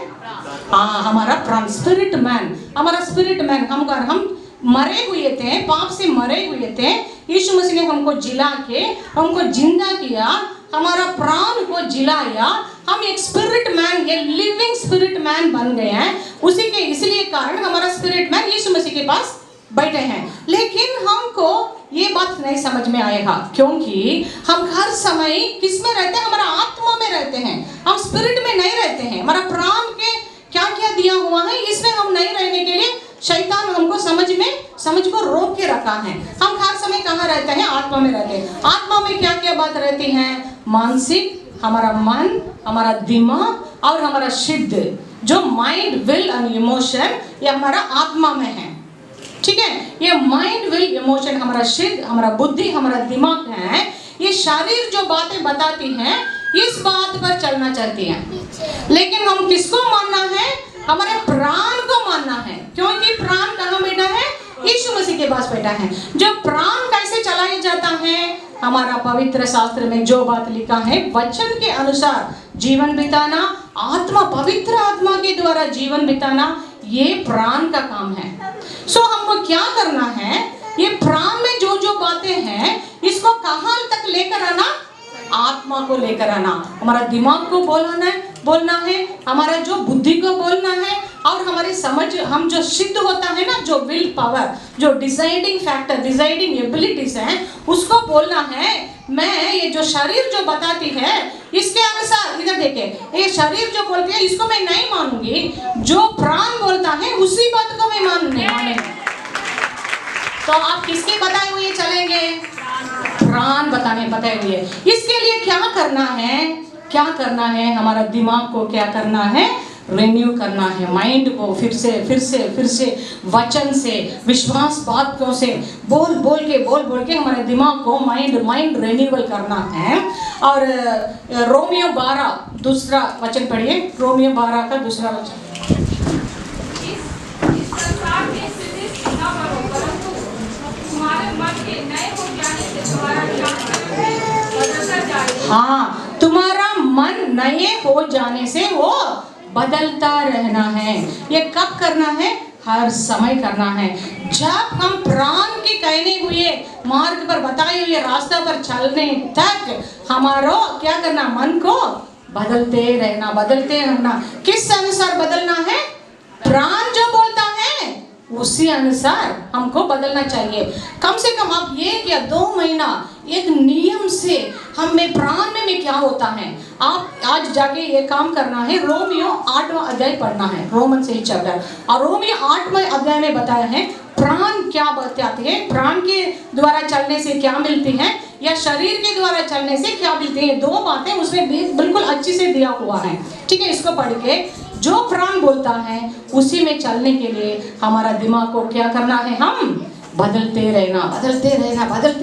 हाँ, हमारा प्राण, स्पिरिट मैन। हमारा स्पिरिट मैन, हम मरे हुए थे, पाप से मरे हुए थे। यीशु मसीह ने हमको जिला के हमको जिंदा किया, हमारा प्राण को जिलाया। हम एक स्पिरिट मैन, ये लिविंग स्पिरिट मैन बन गए हैं। उसी के इसलिए कारण हमारा स्पिरिट मैन यीशु मसीह के पास बैठे हैं। लेकिन हमको ये बात नहीं समझ में आएगा, क्योंकि हम हर समय किस में रहते हैं? हमारा आत्मा में रहते हैं, हम स्पिरिट में नहीं रहते हैं। हमारा प्राण के क्या क्या दिया हुआ है, इसमें हम नहीं रहने के लिए शैतान हमको समझ को रोक के रखा है। हम हर समय कहाँ रहते हैं? आत्मा में रहते हैं। आत्मा में क्या क्या बात रहती है? मानसिक, हमारा मन, हमारा दिमाग और हमारा सिद्ध, जो माइंड, विल और इमोशन, ये हमारा आत्मा में है। ठीक है, ये माइंड, विल, इमोशन, हमारा सिद्ध, हमारा बुद्धि, हमारा दिमाग है। ये शरीर जो बातें बताती हैं, इस बात पर चलना चाहती है। लेकिन हम किसको मानना है? हमारे प्राण को मानना है, क्योंकि प्राण कहाँ बैठा है? यीशु मसीह के पास बैठा है। जो प्राण कैसे चलाया जाता है? हमारा पवित्र शास्त्र में जो बात लिखा है, वचन के अनुसार जीवन बिताना, आत्मा, पवित्र आत्मा के द्वारा जीवन बिताना, ये प्राण का काम है। हमको क्या करना है? ये प्राण में जो जो बातें हैं, इसको कहाँ तक लेकर आना? आत्मा को लेकर आना। हमारा दिमाग को बोलना है, हमारा जो बुद्धि को बोलना है, और हमारी समझ, हम जो सिद्ध होता है ना, जो विल पावर, जो डिसाइडिंग फैक्टर, डिसाइडिंग एबिलिटीज हैं, उसको बोलना है। मैं ये जो शरीर जो बताती है, इसके अनुसार इधर देखे, ये शरीर जो बोलती है इसको मैं नहीं मानूंगी, जो प्राण बोलता है उसी बात को मैं मानेंगे। तो आप किसके बताए हुए चलेंगे? प्राण बताए हुए। इसके लिए क्या करना है? हमारा दिमाग को क्या करना है? रिन्यू करना है माइंड को, फिर से वचन से, विश्वास बातों से बोल बोल के हमारे दिमाग को माइंड रिन्यूअल करना है। और रोमियो 12 दूसरा वचन पढ़िए, रोमियो 12 का दूसरा वचन। इस संसार की स्थिति न बनो, परंतु तुम्हारे मन के नए हो जाने से तुम्हारा ज्ञान बदलता जाए। हाँ, तुम्हारा मन नए हो जाने से वो बदलता रहना है। ये कब करना है? हर समय करना है। जब हम प्राण के कहने हुए मार्ग पर बताए हुए रास्ता पर चलने तक हमारा क्या करना? मन को बदलते रहना। किस अनुसार बदलना है? प्राण जो बोलता है उसी अनुसार हमको बदलना चाहिए। कम से कम आप 1 या 2 महीना एक नियम से हमें प्राण में क्या होता है, आप आज जाके ये काम करना है। रोमियो 8वां अध्याय पढ़ना है, रोमन से ही चैप्टर। और रोमियो 8वें अध्याय में बताया है प्राण क्या बताते हैं, प्राण के द्वारा चलने से क्या मिलती है या शरीर के द्वारा चलने से क्या मिलती है। 2 बातें उसमें बिल्कुल अच्छी से दिया हुआ है। ठीक है, इसको पढ़ के जो प्राण बोलता है उसी में चलने के लिए हमारा दिमाग को क्या करना है? हम बदलते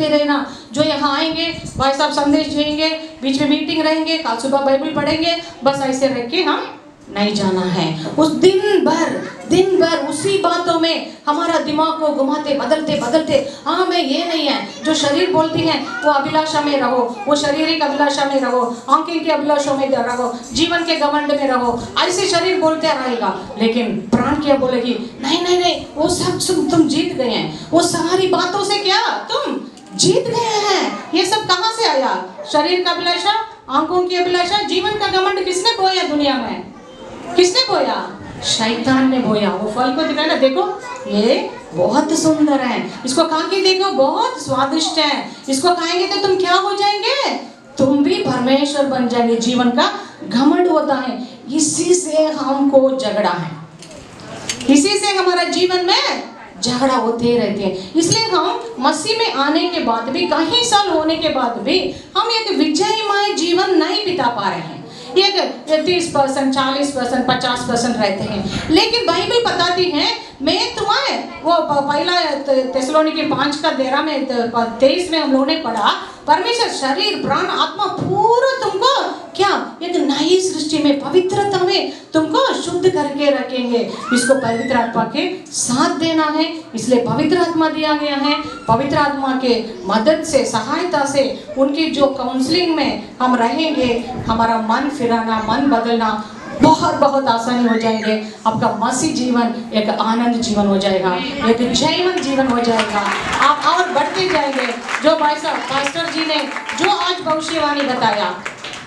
रहना। जो यहाँ आएंगे भाई साहब संदेश देंगे, बीच में मीटिंग रहेंगे, कल सुबह बाइबल पढ़ेंगे, बस ऐसे रख के हम नहीं जाना है। उस दिन भर उसी बातों में हमारा दिमाग को घुमाते बदलते। हाँ, मैं ये नहीं है जो शरीर बोलती है वो अभिलाषा में रहो, वो शारीरिक अभिलाषा में रहो, आंखें के अभिलाषों में रहो, जीवन के घमंड में रहो, ऐसे शरीर बोलते रहेगा। लेकिन प्राण क्या बोलेगी? नहीं, वो सब तुम जीत गए हैं। वो सारी बातों से क्या तुम जीत गए हैं। ये सब कहाँ से आया? शरीर का अभिलाषा, आंखों की अभिलाषा, जीवन का घमंड किसने बोया दुनिया में? किसने बोया? शैतान ने बोया। वो फल को दिखाया ना, देखो ये बहुत सुंदर है, इसको खा के देखो बहुत स्वादिष्ट है, इसको खाएंगे तो तुम क्या हो जाएंगे? तुम भी परमेश्वर बन जाएंगे। जीवन का घमंड होता है, इसी से हमको झगड़ा है, इसी से हमारा जीवन में झगड़ा होते रहते हैं। इसलिए हम मसीह में आने के बाद भी, कई साल होने के बाद भी हम एक विजयमय जीवन नहीं बिता पा रहे हैं। ये 30%, 40%, 50% रहते हैं। लेकिन बाइबल बताती है, मैं तुम्हें वो पहला थिस्सलुनीके 5:13 में 23 में हम लोगों ने पढ़ा, परमेश्वर शरीर प्राण आत्मा पूरा तुमको क्या एक नई सृष्टि में, पवित्रता में तुमको शुद्ध करके रखेंगे। इसको पवित्र आत्मा के साथ देना है, इसलिए पवित्र आत्मा दिया गया है। पवित्र आत्मा के मदद से, सहायता से, उनकी जो काउंसलिंग में हम रहेंगे, हमारा मन फिराना, मन बदलना बहुत आसानी हो जाएंगे। आपका मसीह जीवन एक आनंद जीवन हो जाएगा, एक जयवंत जीवन हो जाएगा। आप और बढ़ते जाएंगे। जो भाई साहब पास्टर जी ने जो आज भविष्यवाणी बताया,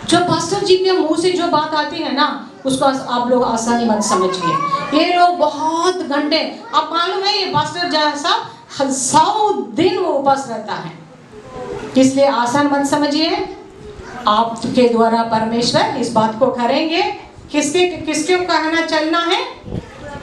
जो पास्टर जी के मुंह से जो बात आती है ना, उसको आप लोग आसानी मत समझिए। ये लोग बहुत घंटे, आप मालूम है ये पास्टर साहब 100 दिन वो उपवास रहता है, इसलिए आसान मत समझिए। आपके द्वारा परमेश्वर इस बात को करेंगे। किसके कहना चलना है?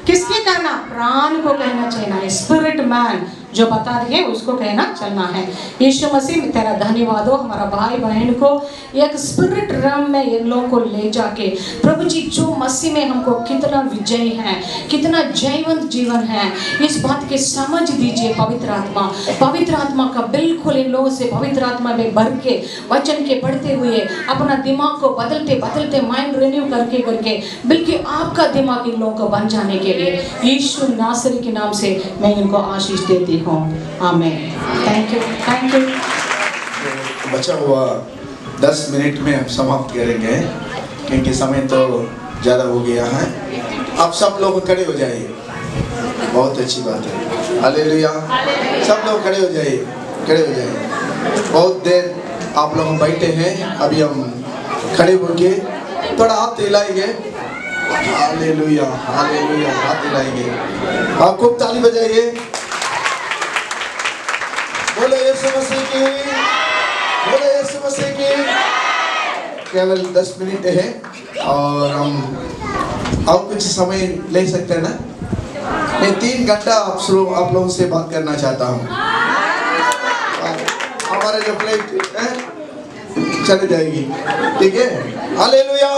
किसके कहना? प्राण को कहना चलना है। स्पिरिट मैन जो बता दिए उसको कहना चलना है। यीशु मसीह तेरा धन्यवाद हो, हमारा भाई बहन को एक स्पिरिट रम में इन लोगों को ले जाके, प्रभु जी जो मसीह में हमको कितना विजय है, कितना जयवंत जीवन है, इस बात के समझ दीजिए। पवित्र आत्मा का बिल्कुल इन लोगों से पवित्र आत्मा में भर के वचन के पढ़ते हुए अपना दिमाग को बदलते माइंड रिन्यू करके बिल्कुल आपका दिमाग इन लोगों को बन जाने के लिए यीशु नासरी के नाम से मैं इनको आशीष देती हूँ। आमीन। Thank you. बचा हुआ 10 मिनट में हम समाप्त करेंगे क्योंकि समय तो ज़्यादा हो गया है। आप सब लोग खड़े हो जाइए, बहुत अच्छी बात है। हालेलुया। सब लोग खड़े हो जाइए। बहुत देर आप लोग बैठे हैं, अभी हम खड़े होके थोड़ा हाथ हिलाएंगे। हालेलुया, हाथ हिलाएंगे। आप खूब ताली बजाइए। बोले यीशु मसीह की, बोले यीशु मसीह की। केवल 10 मिनट है और हम और कुछ समय ले सकते हैं ना? मैं 3 घंटा आप लोगों से बात करना चाहता हूँ। हमारा जो फ्लाइट है चली जाएगी, ठीक है? हालेलुया।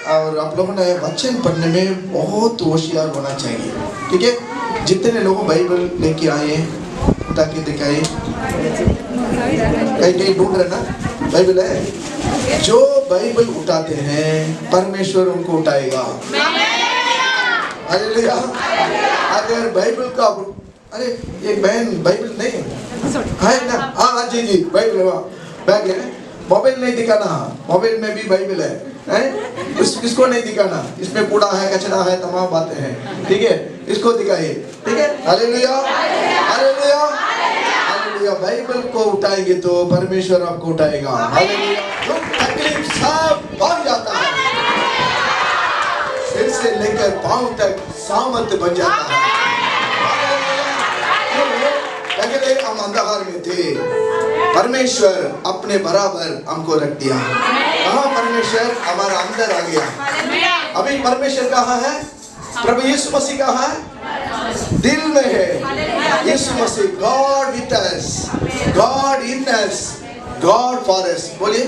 और आप लोगों ने वचन पढ़ने में बहुत होशियार होना चाहिए, ठीक है। जितने लोग बाइबल लेके आए ताकि दिखाइए, कहीं कहीं ढूंढ रहे ना बाइबल है। जो बाइबल उठाते हैं परमेश्वर उनको उठाएगा। हालेलुया। अगर बाइबल का अरे एक बहन बाइबल नहीं है ना, हाँ जी जी बाइबल बैग है, मोबाइल नहीं दिखाना, मोबाइल में भी बाइबल है, इसको नहीं दिखाना, इसमें कूड़ा है कचरा है तमाम बातें हैं, ठीक है, इसको दिखाइए, ठीक है। Hallelujah hallelujah hallelujah. बाइबल को उठाएंगे तो परमेश्वर आपको उठाएगा। हालेलुया। दुख तकलीफ सब भाग जाता है, सिर से लेकर पांव तक सामर्थ बन जाता है। पहले हम अंधकार में थे, परमेश्वर अपने बराबर हमको रख दिया। कहाँ परमेश्वर हमारा अंदर आ गया। अभी परमेश्वर कहाँ है? प्रभु यीशु मसीह कहाँ है? दिल में है। Yeshu Masih God with us, God in us, God for us. बोलिए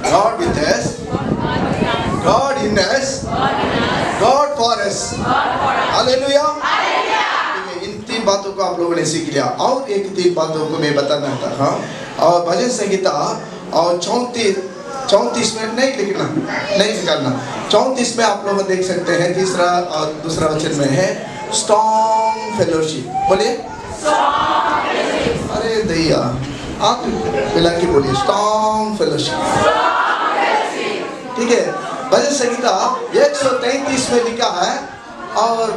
God with us, God in us, God for us. Hallelujah. इन तीन बातों को आप लोगों ने सीख लिया। और एक तीन बातों को मैं बताना था, और भजन संहिता और 34 में नहीं लिखना, नहीं निकालना, 34 में आप लोग देख सकते हैं, तीसरा और दूसरा वचन में है स्ट्रॉन्ग फेलोशिप। बोलिए अरे दैया आप मिला के बोलिए स्ट्रॉन्ग फेलोशिप, ठीक है। भजन संहिता 133 में लिखा है, और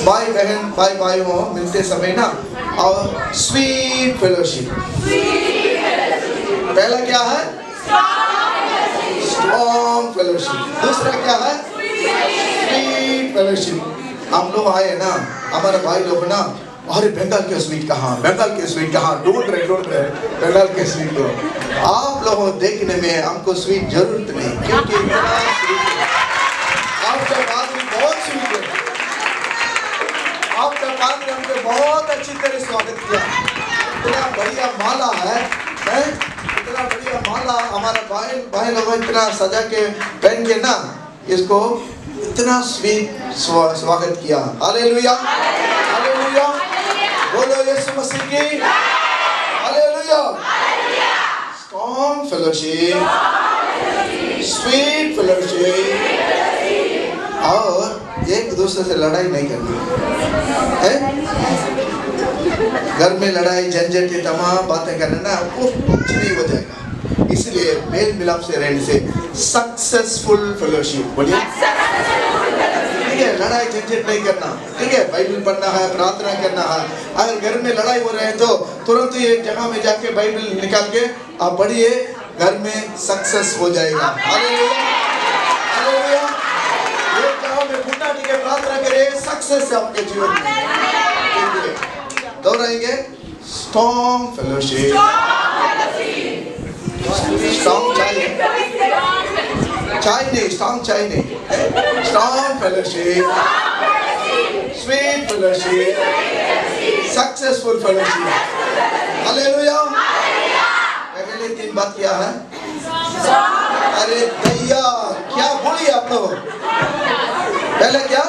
भाई बहन भाई भाइयों मिलते समय ना, और स्वीट फेलोशिप। पहला क्या है? Strong fellowship. दूसरा क्या है? Sweet fellowship. हम लोग आए ना, हमारे भाई लोग ना, अरे बंगाल के स्वीट कहाँ, बंगाल के स्वीट कहाँ, ढूंढ रहे बंगाल के स्वीट को। आप लोगों देखने में हमको स्वीट जरूरत नहीं, क्योंकि आपका बात भी बहुत स्वीट है। आपका बात ने हमको बहुत अच्छी तरह स्वागत किया। इतना बढ़िया माला है, इतना बढ़िया माला हमारा भाई लोग इतना सजा के पहन के ना, इसको इतना स्वीट स्वागत किया। Hallelujah hallelujah. बोलो यीशु मसीह की hallelujah. Strong fellowship, sweet fellowship, और एक दूसरे से लड़ाई नहीं करनी है। घर में लड़ाई झंझट तमाम बातें करना ना, वो कुछ नहीं हो जाएगा। इसलिए मेल मिलाप से रहने से सक्सेसफुल फेलोशिप। बोलिए ठीक है, लड़ाई झंझट नहीं करना, ठीक है। बाइबल पढ़ना है, प्रार्थना करना है। अगर घर में लड़ाई हो रहे हैं तो तुरंत ही एक जगह में जाके बाइबल निकाल के आप पढ़िए, घर में सक्सेस हो जाएगा। Hallelujah hallelujah. एक जगह में घुटना टेके प्रार्थना करिए, सक्सेस है आपके जीवन में। दोहराएंगे स्ट्रॉन्ग फेलोशिप, स्ट्रॉन्ग चाहिए, चाय नहीं, स्ट्रॉन्ग चाय नहीं, strong fellowship, sweet fellowship, successful fellowship. Hallelujah. पहले तीन बात क्या है? अरे भैया क्या बोली आप लोग? पहले क्या?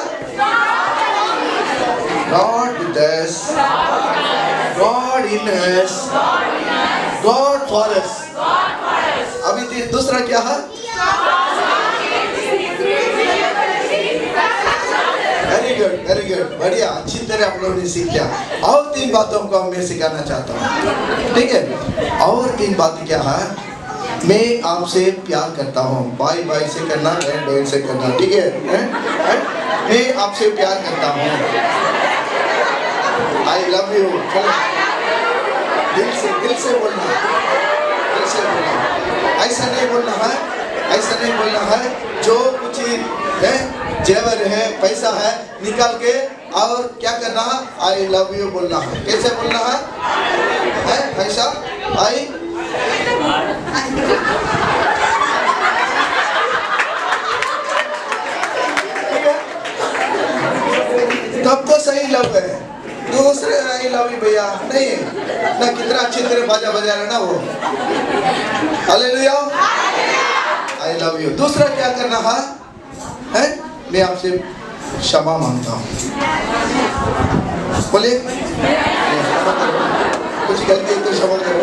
God with us, God in us, God for us। अभी दूसरा क्या है? वेरी गुड, बढ़िया, अच्छी तरह आप लोगों ने सीख लिया। और तीन बातों को मैं सिखाना चाहता हूँ, ठीक है। और तीन बातें क्या है? मैं आपसे प्यार करता हूँ, भाई भाई से करना, बहन बहन से करना, ठीक है? मैं आपसे प्यार करता हूँ, आई लव यू। दिल से बोलना, दिल से बोलना। ऐसा नहीं बोलना है, ऐसा नहीं बोलना है जो कुछ है, जेवर है, पैसा है, निकाल के और क्या करना है? आई लव यू बोलना है। कैसे बोलना है? ऐसा आई तब तो सही लव है। दूसरे आई लव यू भैया नहीं है ना, कितना अच्छी तरह बाजा बजा रहा ना वो। Hallelujah I love you. दूसरा क्या करना है? मैं आपसे क्षमा मांगता हूँ। बोलिए, क्षमा करो, कुछ गलती तो क्षमा करो।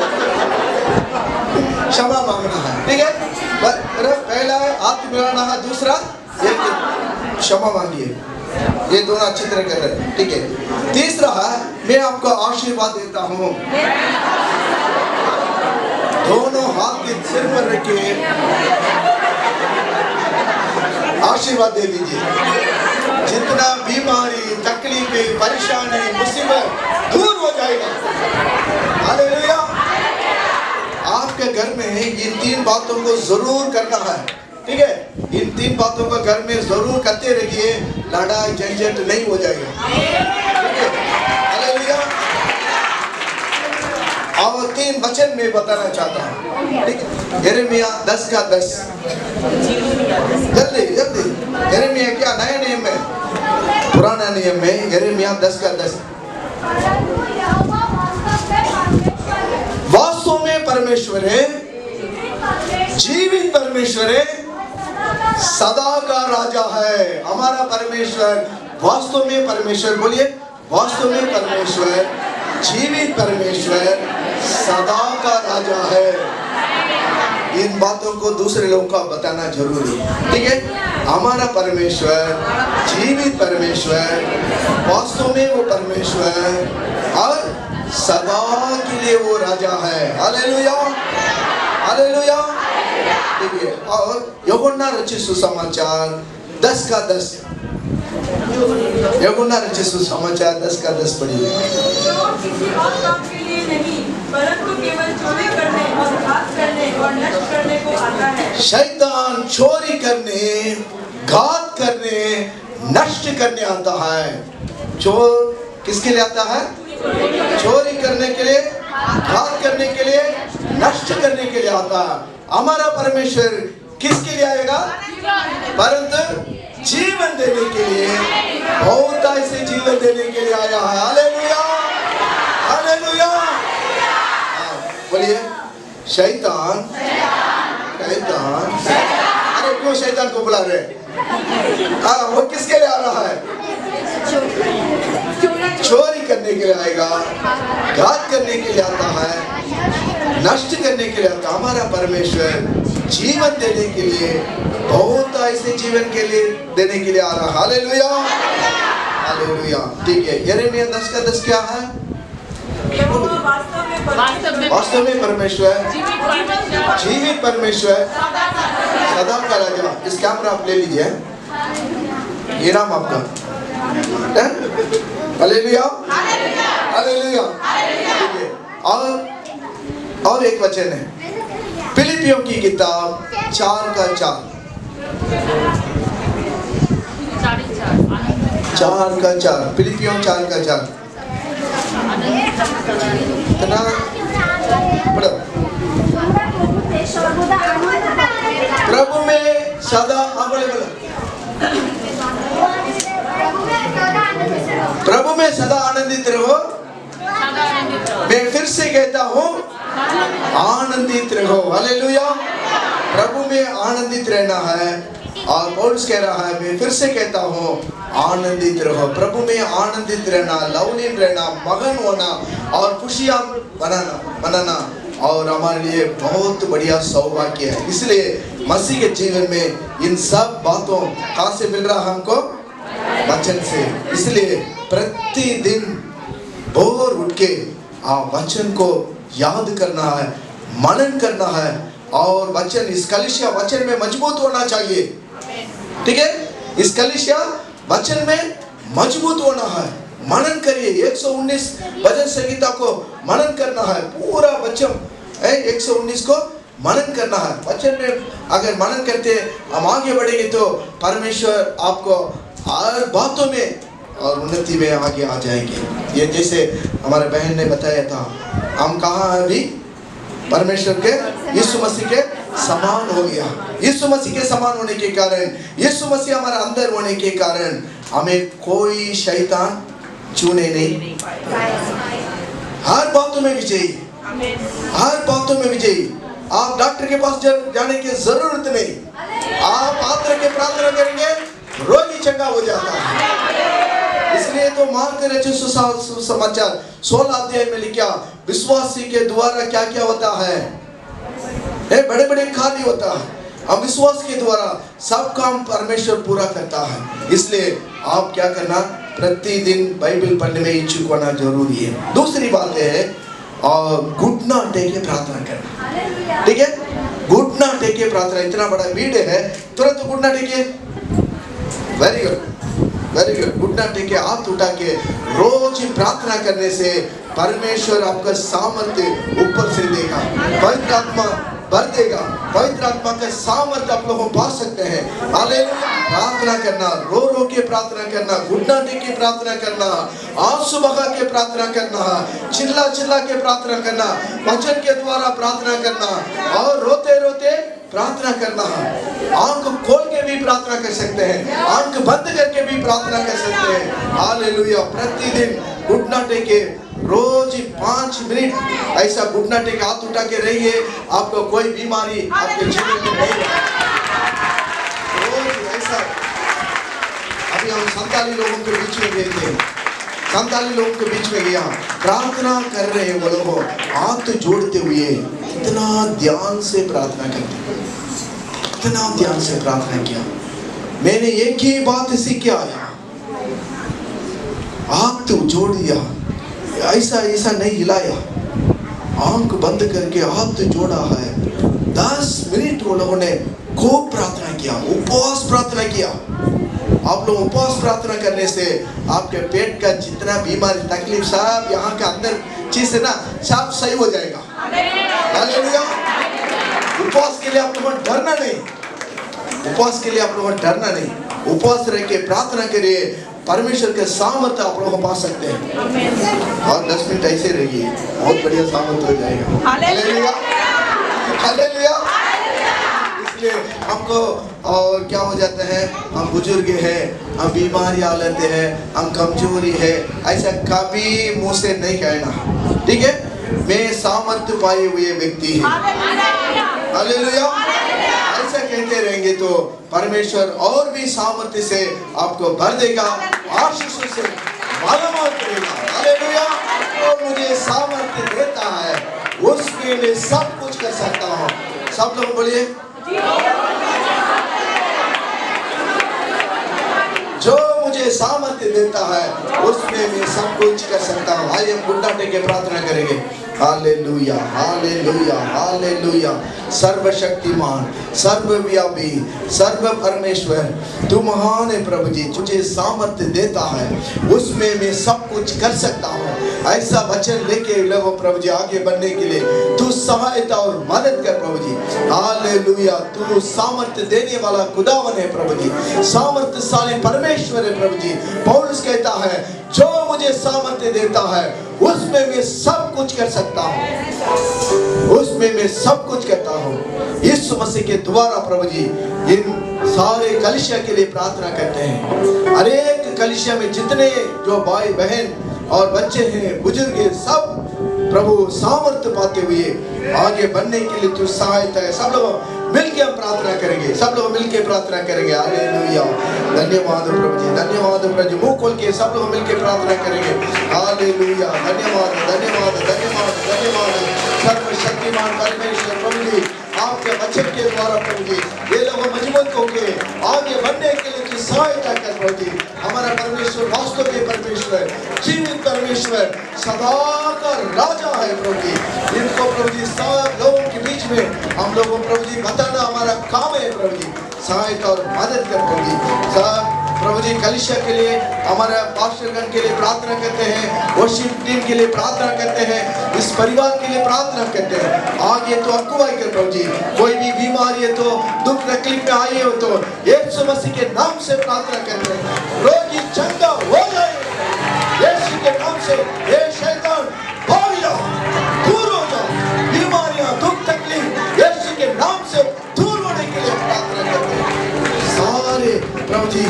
क्षमा मांगना है, ठीक है। पहला है हाथ मिलाना है, दूसरा ये क्षमा मांगिए। ये दोनों अच्छी तरह कर रहे हैं, ठीक है। तीसरा है मैं आपको आशीर्वाद देता हूँ। दोनों हाथ के सिर पर रख के आशीर्वाद दे दीजिए। जितना बीमारी, तकलीफें, परेशानी, मुसीबत दूर हो जाएगा। हालेलुया। आपके घर में इन 3 बातों को जरूर करना है, ठीक है। इन 3 बातों को घर में जरूर करते रहिए, लड़ाई झंझट नहीं हो जाएगा, ठीक है। हालेलुया। और 3 वचन में बताना चाहता हूँ, ठीक है। यिर्मयाह 10:10। जल्दी जल्दी। यिर्मयाह क्या नया नियम में, पुराना नियम में यिर्मयाह 10:10। वास्तव में परमेश्वर है, जीवित परमेश्वर है, सदा का राजा है। हमारा परमेश्वर वास्तव में परमेश्वर, बोलिए वास्तव में परमेश्वर, जीवित परमेश्वर, सदा का राजा है। इन बातों को दूसरे लोगों को बताना जरूरी है, ठीक है। हमारा परमेश्वर जीवित परमेश्वर, वास्तव में वो परमेश्वर और सदा के लिए वो राजा है। हालेलुया, हालेलुया, ठीक है। और यूहन्ना रचित सुसमाचार 10:10। यूहन्ना रचित सुसमाचार 10:10 पढ़िए। किसी और काम के लिए नहीं, परंतु केवल चोरी करने और घात करने और नष्ट करने को आता है। शैतान चोरी करने, घात करने, नष्ट करने आता है। चोर किसके लिए आता है? चोरी करने के लिए, घात करने के लिए, नष्ट करने के लिए आता है। हमारा परमेश्वर किसके लिए आएगा? परंतु जीवन देने के लिए, बहुत ऐसे जीवन देने के लिए आया है। Hallelujah, hallelujah. बोलिए शैतान, शैतान। अरे क्यों शैतान को बुला रहे? वो किसके लिए आ रहा है? चोरी करने के लिए आएगा, घात करने के लिए आता है, नष्ट करने के लिए आता है। हमारा परमेश्वर जीवन देने के लिए, बहुत ऐसे जीवन के लिए देने के लिए आ रहा है। हालेलुया, हालेलुया, ठीक है। यिर्मयाह 10:10 क्या है? वास्तव में परमेश्वर, जीवित परमेश्वर, सदा का राजा। इस कैमरा आप ले लीजिए, ये नाम आपका। हालेलुया, हालेलुया, ठीक है। और एक वचन है फिलिपियों की किताब 4:4। 4:4 फिलिपियों 4:4। इतना पढ़ो। प्रभु में सदा, प्रभु में सदा आनंदित रहो। मैं फिर से कहता हूँ आनंदित रहो। हालेलुया। प्रभु में आनंदित रहना है। और पौलुस कह रहा है, मैं फिर से कहता हूँ आनंदित रहो। प्रभु में आनंदित रहना, लवलीन रहना, मगन होना और खुशियाँ मनाना और हमारे लिए बहुत बढ़िया सौभाग्य है। इसलिए मसीह के जीवन में इन सब बातों कहाँ से मिल रहा हमको? वचन से। इसलिए प्रतिदिन भोर उठ के वचन को याद करना है, मनन करना है और वचन, इस कलीसिया वचन में मजबूत होना चाहिए, ठीक है। इस कलीसिया वचन में मजबूत होना है। मनन करिए। 119 भजन संगीता को मनन करना है। पूरा वचन 119 को मनन करना है। वचन में अगर मनन करते हम आगे बढ़ेंगे तो परमेश्वर आपको हर बातों में और उन्नति में आगे आ जाएंगे। ये जैसे हमारे बहन ने बताया था, हम कहाँ अभी परमेश्वर के, यीशु मसीह के समान हो गया। यीशु मसीह के समान होने के कारण, यीशु मसीह हमारे अंदर होने के कारण हमें कोई शैतान छूने नहीं। हर बातों में विजयी, हर बातों में विजयी। आप डॉक्टर के पास जाने की जरूरत नहीं, आप हाथ रख के प्रार्थना करेंगे, रोगी चंगा हो जाता है। इसलिए तो मानते रहे सुसमाचार 16 अध्याय में लिखा, विश्वासी के द्वारा क्या क्या होता है, बड़े बड़े कार्य होता है। हम विश्वास के द्वारा सब काम परमेश्वर पूरा करता है। इसलिए आप क्या करना, प्रतिदिन बाइबल पढ़ने में इच्छुक होना जरूरी है। दूसरी बात है घुटना टेके प्रार्थना करना। ठीक है, घुटना टेके प्रार्थना। इतना बड़ा वीडियो है, तुरंत घुटना टेके। Very good, very good. घुटना टेके, हाथ उठा के रोज प्रार्थना करने से परमेश्वर आपका सामर्थ्य ऊपर से देगा, पवित्र आत्मा भर देगा, पवित्र आत्मा का सामर्थ्य आप लोग पा सकते हैं। हालेलुया। प्रार्थना करना, रो रो के प्रार्थना करना, घुटना टेक के प्रार्थना करना, आंसू बहा के प्रार्थना करना, चिल्ला चिल्ला के प्रार्थना करना, वचन के द्वारा प्रार्थना करना और रोते रोते प्रार्थना करना। आंख खोल के भी प्रार्थना कर सकते हैं, आंख बंद करके भी प्रार्थना कर सकते हैं। हालेलुया। प्रतिदिन घुटना टेके, रोज 5 मिनट ऐसा घुटना टेके हाथ उठा के रहिए, आपको कोई बीमारी आपके जीवन में नहीं। रोज ऐसा। अभी हम संताली लोगों के बीच में गए थे, संताली लोगों के बीच में गया, प्रार्थना कर रहे हैं वो लोग हाथ जोड़ते हुए, इतना ध्यान से प्रार्थना करते, इतना ध्यान से प्रार्थना किया। मैंने एक ही बात सीख के आया, हाथ जोड़ दिया, ऐसा ऐसा नहीं हिलाया, आंख बंद करके हाथ जोड़ा है। 10 मिनट वो लोगों ने खूब प्रार्थना किया, उपवास प्रार्थना किया। आप लोग उपवास प्रार्थना करने से आपके पेट का जितना बीमारी तकलीफ सब यहाँ के अंदर चीज है ना, सब सही हो जाएगा। हालेलुया। उपवास के लिए आप लोगों को डरना नहीं, उपवास के लिए आप लोगों को डरना नहीं। उपवास रह के प्रार्थना करिए, परमेश्वर के सामर्थ्य आप लोग पा सकते हैं। और 10 मिनट ऐसे रहिए, बहुत बढ़िया सामर्थ्य हो जाएगा। Hallelujah, hallelujah. इसलिए हमको और क्या हो जाता है, हम बुजुर्ग हैं, हम बीमारियां लेते हैं, हम कमजोरी है, ऐसा कभी मुंह से नहीं कहना। ठीक है, मैं सामर्थ्य पाए हुए व्यक्ति है। हालेलुया। ऐसा कहते रहेंगे तो परमेश्वर और भी सामर्थ्य से आपको भर देगा, आशीषों से मालामाल करेगा। हालेलुया। तो मुझे सामर्थ्य देता है, उसके लिए सब कुछ कर सकता हूँ। सब लोग बोलिए, जो मुझे सामर्थ्य देता है उसमें मैं सब कुछ कर सकता हूँ। आइए हम घुटना टेके प्रार्थना करेंगे। Hallelujah, hallelujah, hallelujah. सर्वशक्तिमान, सर्वव्यापी, सर्व परमेश्वर तू महान है प्रभु जी। तुझे सामर्थ्य देता है, उसमें मैं सब कुछ कर सकता हूँ। ऐसा वचन लेके लोगों प्रभु जी आगे बढ़ने के लिए तू सहायता और मदद कर प्रभु जी। हालेलुया। तू सामर्थ्य देने वाला खुदावन है प्रभु जी, सामर्थ्यशाली परमेश्वर है प्रभु जी। पौलुस कहता है, जो मुझे सामर्थ्य देता है उसमें मैं सब कुछ कर सकता हूँ, उसमें मैं सब कुछ करता हूँ। यीशु मसीह के द्वारा प्रभु जी इन सारे कलीसिया के लिए प्रार्थना करते हैं। हर एक कलीसिया में जितने जो भाई बहन और बच्चे हैं, बुजुर्ग हैं, सब प्रभु सामर्थ्य पाते हुए आगे बढ़ने के लिए तू सहायता है। सब लोग मिलके हम प्रार्थना करेंगे, सब लोग मिलके प्रार्थना करेंगे। हालेलुया। धन्यवाद प्रभु जी, धन्यवाद प्रभु जी। मुंह खोल के सब लोग मिलके प्रार्थना करेंगे। हालेलुया। धन्यवाद, धन्यवाद, धन्यवाद, धन्यवाद। सर्वशक्तिमान परमेश्वर प्रभु जी, आपके वचन के द्वारा प्रभु जी ये लोग मजबूत होके आगे बढ़ने के लिए की सहायता कर प्रभु जी। हमारा परमेश्वर वास्तव में परमेश्वर, जीवित परमेश्वर, सदा का राजा है प्रभु जी। इनको प्रभु जी सब लोगों के बीच में हम लोगों प्रभु जी बताना हमारा काम है प्रभु जी। सहायता और मदद कर प्रभु जी। सब प्रभु जी कलीसिया के लिए, हमारे पास्टरगण के लिए प्रार्थना करते हैं, वर्शिप टीम के लिए प्रार्थना करते हैं, इस परिवार के लिए प्रार्थना करते हैं। आगे तो अगुवाई कर प्रभु जी। कोई भी बीमारी है तो, दुख तकलीफ में आई हो तो यीशु मसीह के नाम से प्रार्थना करते हैं, रोगी चंगा हो जाए यीशु के नाम से। ये शैतान भाग जाओ, दूर हो जाओ, बीमारियां, दुख तकलीफ यीशु के नाम से दूर होने के लिए प्रार्थना करते हैं। सारे प्रभु जी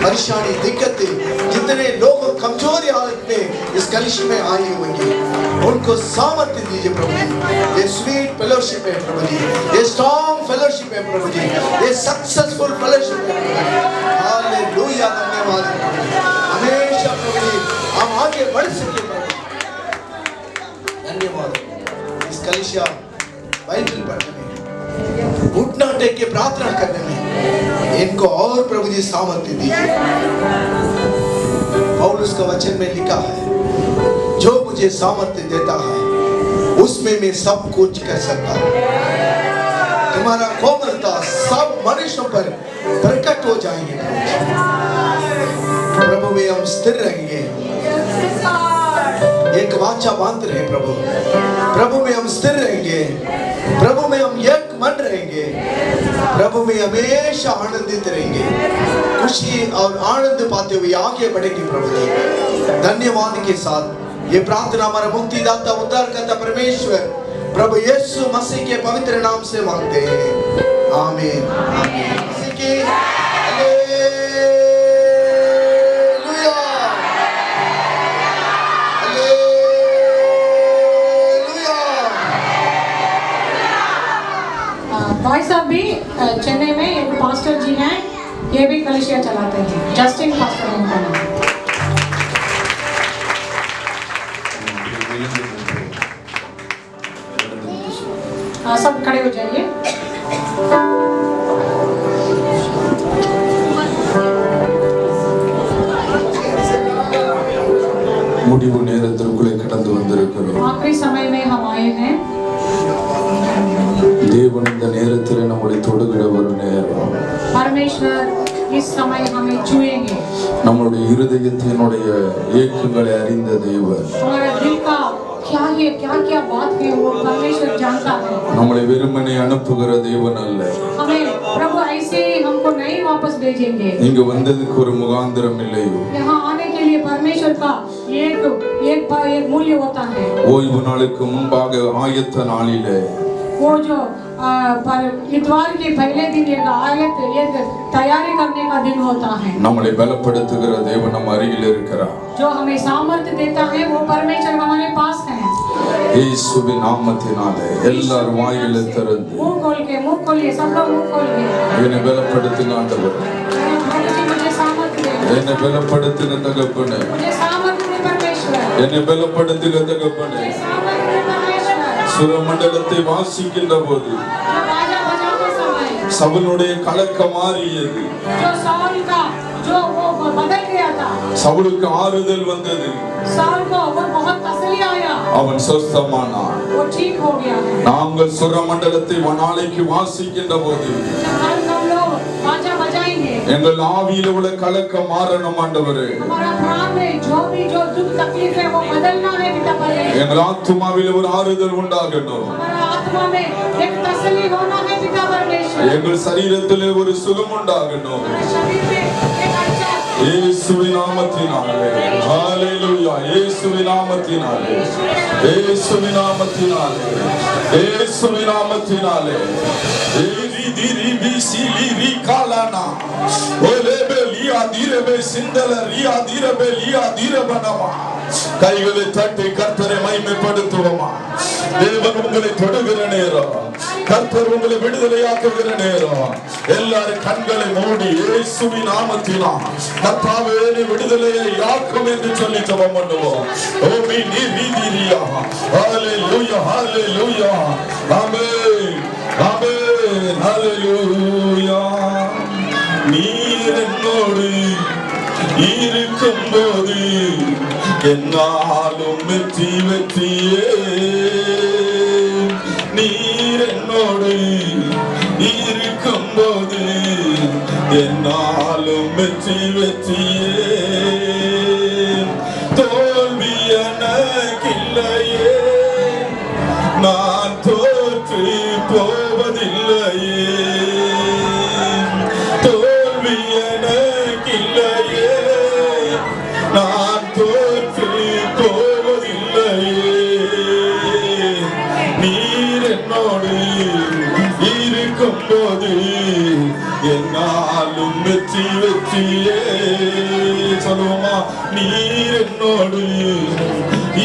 परेशानी दिक्कतें, जितने लोग कमजोरी हालत में इस कलिशा में आए होंगे, उनको सामर्थ्य दीजिए प्रभु जी। ये स्वीट फेलोशिप है प्रभु जी, ये स्ट्रॉन्ग फेलोशिप है प्रभु जी, ये सक्सेसफुल फेलोशिप है प्रभु जी। हालेलुया, धन्यवाद हमेशा प्रभु जी, हम आगे बढ़ सके प्रभु। धन्यवाद। इस कलिशा बाइबल पढ़ने में, घुटना टेक के प्रार्थना करने में इनको और प्रभु जी सामर्थ्य दीजिए। पौलुस का वचन में लिखा है, जो मुझे सामर्थ्य देता है उसमें मैं सब कुछ कर सकता हूँ। तुम्हारा कोमलता सब मनुष्यों पर प्रकट हो जाएंगे प्रभु में हम स्थिर रहेंगे। एक वाचा बांध रहे प्रभु, प्रभु में हम स्थिर रहेंगे, प्रभु में हम एक मन रहेंगे, प्रभु में हमेशा आनंदित रहेंगे, खुशी और आनंद पाते हुए आगे बढ़ेंगे प्रभु जी। धन्यवाद के साथ ये प्रार्थना हमारा मुक्तिदाता उद्धारकर्ता परमेश्वर प्रभु यीशु मसीह के पवित्र नाम से मांगते हैं, आमीन आमीन। भाई साहब भी चेन्नई में एक पास्टर जी हैं, ये भी कलिसिया चलाते हैं, जस्टिन पास्टर है उनका नाम। सब खड़े हो जाइए। முடிவு நேரத்திற்குள்ளே கடந்து வந்திருக்கிறோம்। आखिरी समय में हम आए हैं। தேவன் இந்த நேரத்தில் நம்மை தொடுகிற ஒரு நேரம்। परमेश्वर इस समय हमें छुएंगे। நம்முடைய இருதயத்தினுடைய ஏக்கங்களை அறிந்த தேவன் हमारा दिल का क्या है, क्या बात है, वो परमेश्वर जानता है। நம்மை வெறுமனே அனுப்புகிற தேவன் அல்ல। हमें प्रभु ऐसे ही हमको नहीं वापस भेजेंगे। இங்க வந்ததுக்கு ஒரு முகாந்திரம் இல்லையோ। यहाँ आने के लिए परमेश्वर का एक मूल्य होता है। ஓய்வு நாளுக்கு முன்பாக ஆயத்த நாளிலே वो जो पर इतवार के पहले दिन एक तैयारी करने का दिन होता है। நம்மை பலப்படுத்துகிற தேவன் நம்ம அருகில் இருக்கிறார்। जो हमें सामर्थ्य देता है वो परमेश्वर हमारे पास है। இயேசுவின் நாமத்தினாலே எல்லாரும் வாயில திறந்து मुंह खोलिए, सब लोग मुंह खोलिए। என்னை பலப்படுத்துங்க ஆண்டவர், मुझे सामर्थ्य दे, என்னை பலப்படுத்துங்க தகப்பனே, मुझे सामर्थ्य दे परमेश्वर, என்னை பலப்படுத்துங்க தகப்பனே। சுரமண்டலத்தை வாசிக்கின்ற போது சவுலுடைய கலக்கம் மாறியது, சவுலுக்கு ஆறுதல் வந்தது, அவன் சொஸ்தமானான்। நாங்கள் சுரமண்டலத்தை நாளைக்கு வாசிக்கின்ற போது எங்கள் ஆவியில உள்ள கலக்கம் மாறணும் ஆண்டவரே, எங்கள் ஆத்துமாவில் ஒரு ஆறுதல் உண்டாகணும், எங்கள் சரீரத்திலே ஒரு சுகம் உண்டாகணும்। இயேசுவின் நாமத்தினாலே, ஹalleluya, இயேசுவின் நாமத்தினாலே, இயேசுவின் நாமத்தினாலே, இயேசுவின் நாமத்தினாலே। ரிதி விசிலி ரிகாலானா ஓலேபே லியா தீரபே சிந்தல ரியா தீரபே லியா தீரபனமா। கைகளை தட்டி கர்த்தரை மகிமைப்படுத்துவோமா। தேவன் உங்களை தொடுகிற நேரம், கர்த்தர் உங்களை விடுதலையாக்குகிற நேரம், எல்லாரும் கண்களை மூடி இயேசுவின் நாமத்தினால் கர்த்தாவே நீ விடுதலையை யாக்கும் என்று சொல்லி ஜெபம் பண்ணுவோம்। ஓமி நீ வீதிரியா, ஹalleluya, ஹalleluya, ஆமென், ஆமென், ஹalleluya। நீர் என்னோடு இருக்கும்போது என்னாலும் வெற்றி வெற்றியே, நீர் என்னோடு இருக்கும்போது என்னாலும் வெற்றி வெற்றியே, தோல்வி எனக்கில்லையே, நான் தோற்று போவதில்லையே, தோல்வி எனக்கில்லையே, நான் தோற்று போவதில்லையே, நீர் என்னோடு இருக்கும்போது என்னாலும் வெற்றி வெற்றியே। சொல்லுவோமா? நீர் என்னோடு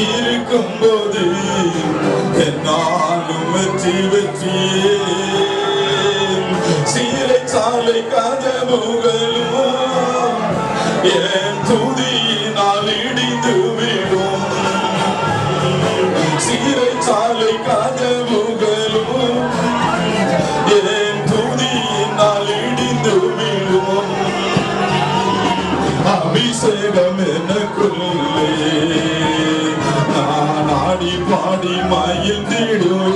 இருக்கும்போது என்னாலும் வெற்றி வெற்றியே. சிறைச்சாலை கதவுகளும் என் துதியினால் இடிந்து விடும். சிறைச்சாலை கதவுகளும் என் துதியினால் இடிந்து விடும். அபிஷேகம் எனக்குள்ளே நான் ஆடி பாடி மகிழ்ந்திடுவேன்.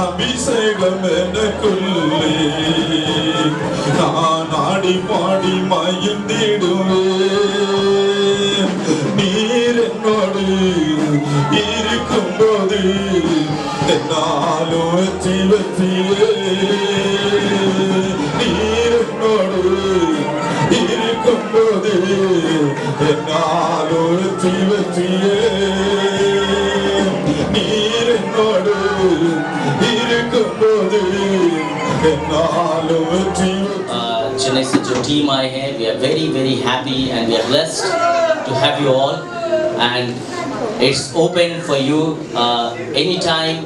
அபிஷேகம் எனக்குள்ளே நான் ஆடி பாடி மகிழ்ந்திடுவேன். நீர் என்னோடு இருக்கும்போது என்னாலும் வெற்றி வெற்றியே. நீர் என்னோடு இருக்கும்போது என்னாலும் வெற்றி வெற்றியே. நீர் என்னோடு இருக்கும்போது என்னாலும் வெற்றி. चेन्नई से जो टीम आए हैं, we are very happy and we are blessed to have you all, and it's open for you anytime.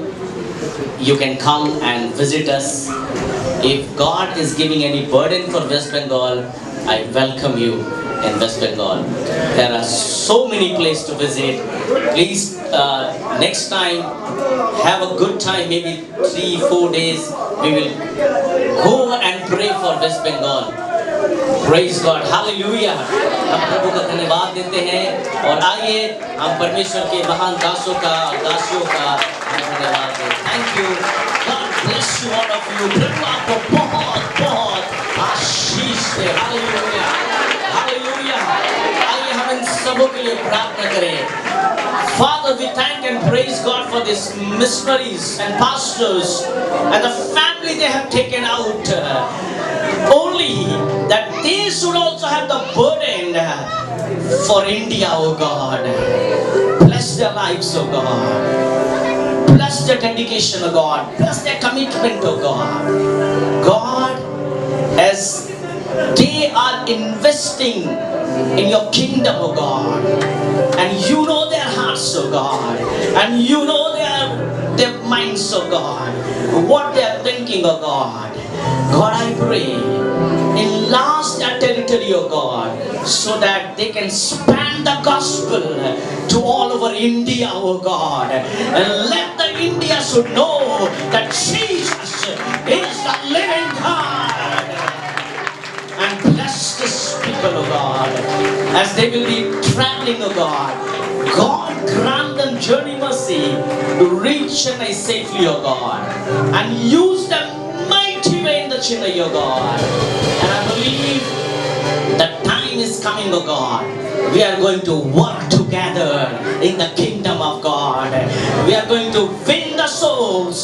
You can come and visit us. If God is giving any burden for West Bengal, I welcome you in West Bengal. There are so many places to visit. Please, next time, have a good time, maybe 3-4 days. We will go and pray for West Bengal. Praise God, Hallelujah. हम प्रभु का धन्यवाद देते हैं और आइए हम परमेश्वर के महान दासों का दासियों का धन्यवाद दें. Thank you. God bless you all of you. प्रभु आपको बहुत बहुत आशीष दे. Hallelujah. Hallelujah. आइए हम इन सबों के लिए प्रार्थना करें. Father, we thank and praise God for these missionaries and pastors and the family they have taken out. Only that they should also have the burden for India, oh God. Bless their lives, oh God. Bless their dedication, oh God. Bless their commitment, oh God. God, as they are investing in your kingdom, oh God, and you know their hearts, oh God, and you know their minds, oh God, what they are thinking, oh God. God, I pray, enlarge their territory, oh God, so that they can span the gospel to all over India, oh God, and let the India should know that Jesus is the living God. And bless this people, oh God, as they will be traveling, oh God. God, grant them journey mercy to reach Chennai safely, oh God, and use them mighty way in the Chennai, oh God. And I believe the time is coming, oh God. We are going to work together in the kingdom of God. We are going to win the souls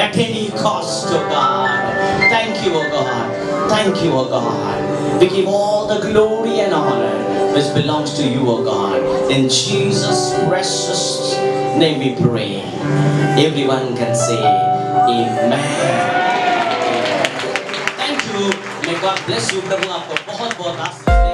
at any cost, oh God. Thank you, oh God. Thank you, oh God. We give all the glory and honor which belongs to you, oh God. In Jesus' precious name we pray. Everyone can say amen. Thank you. May God bless you. प्रभु आपको बहुत बहुत आशीष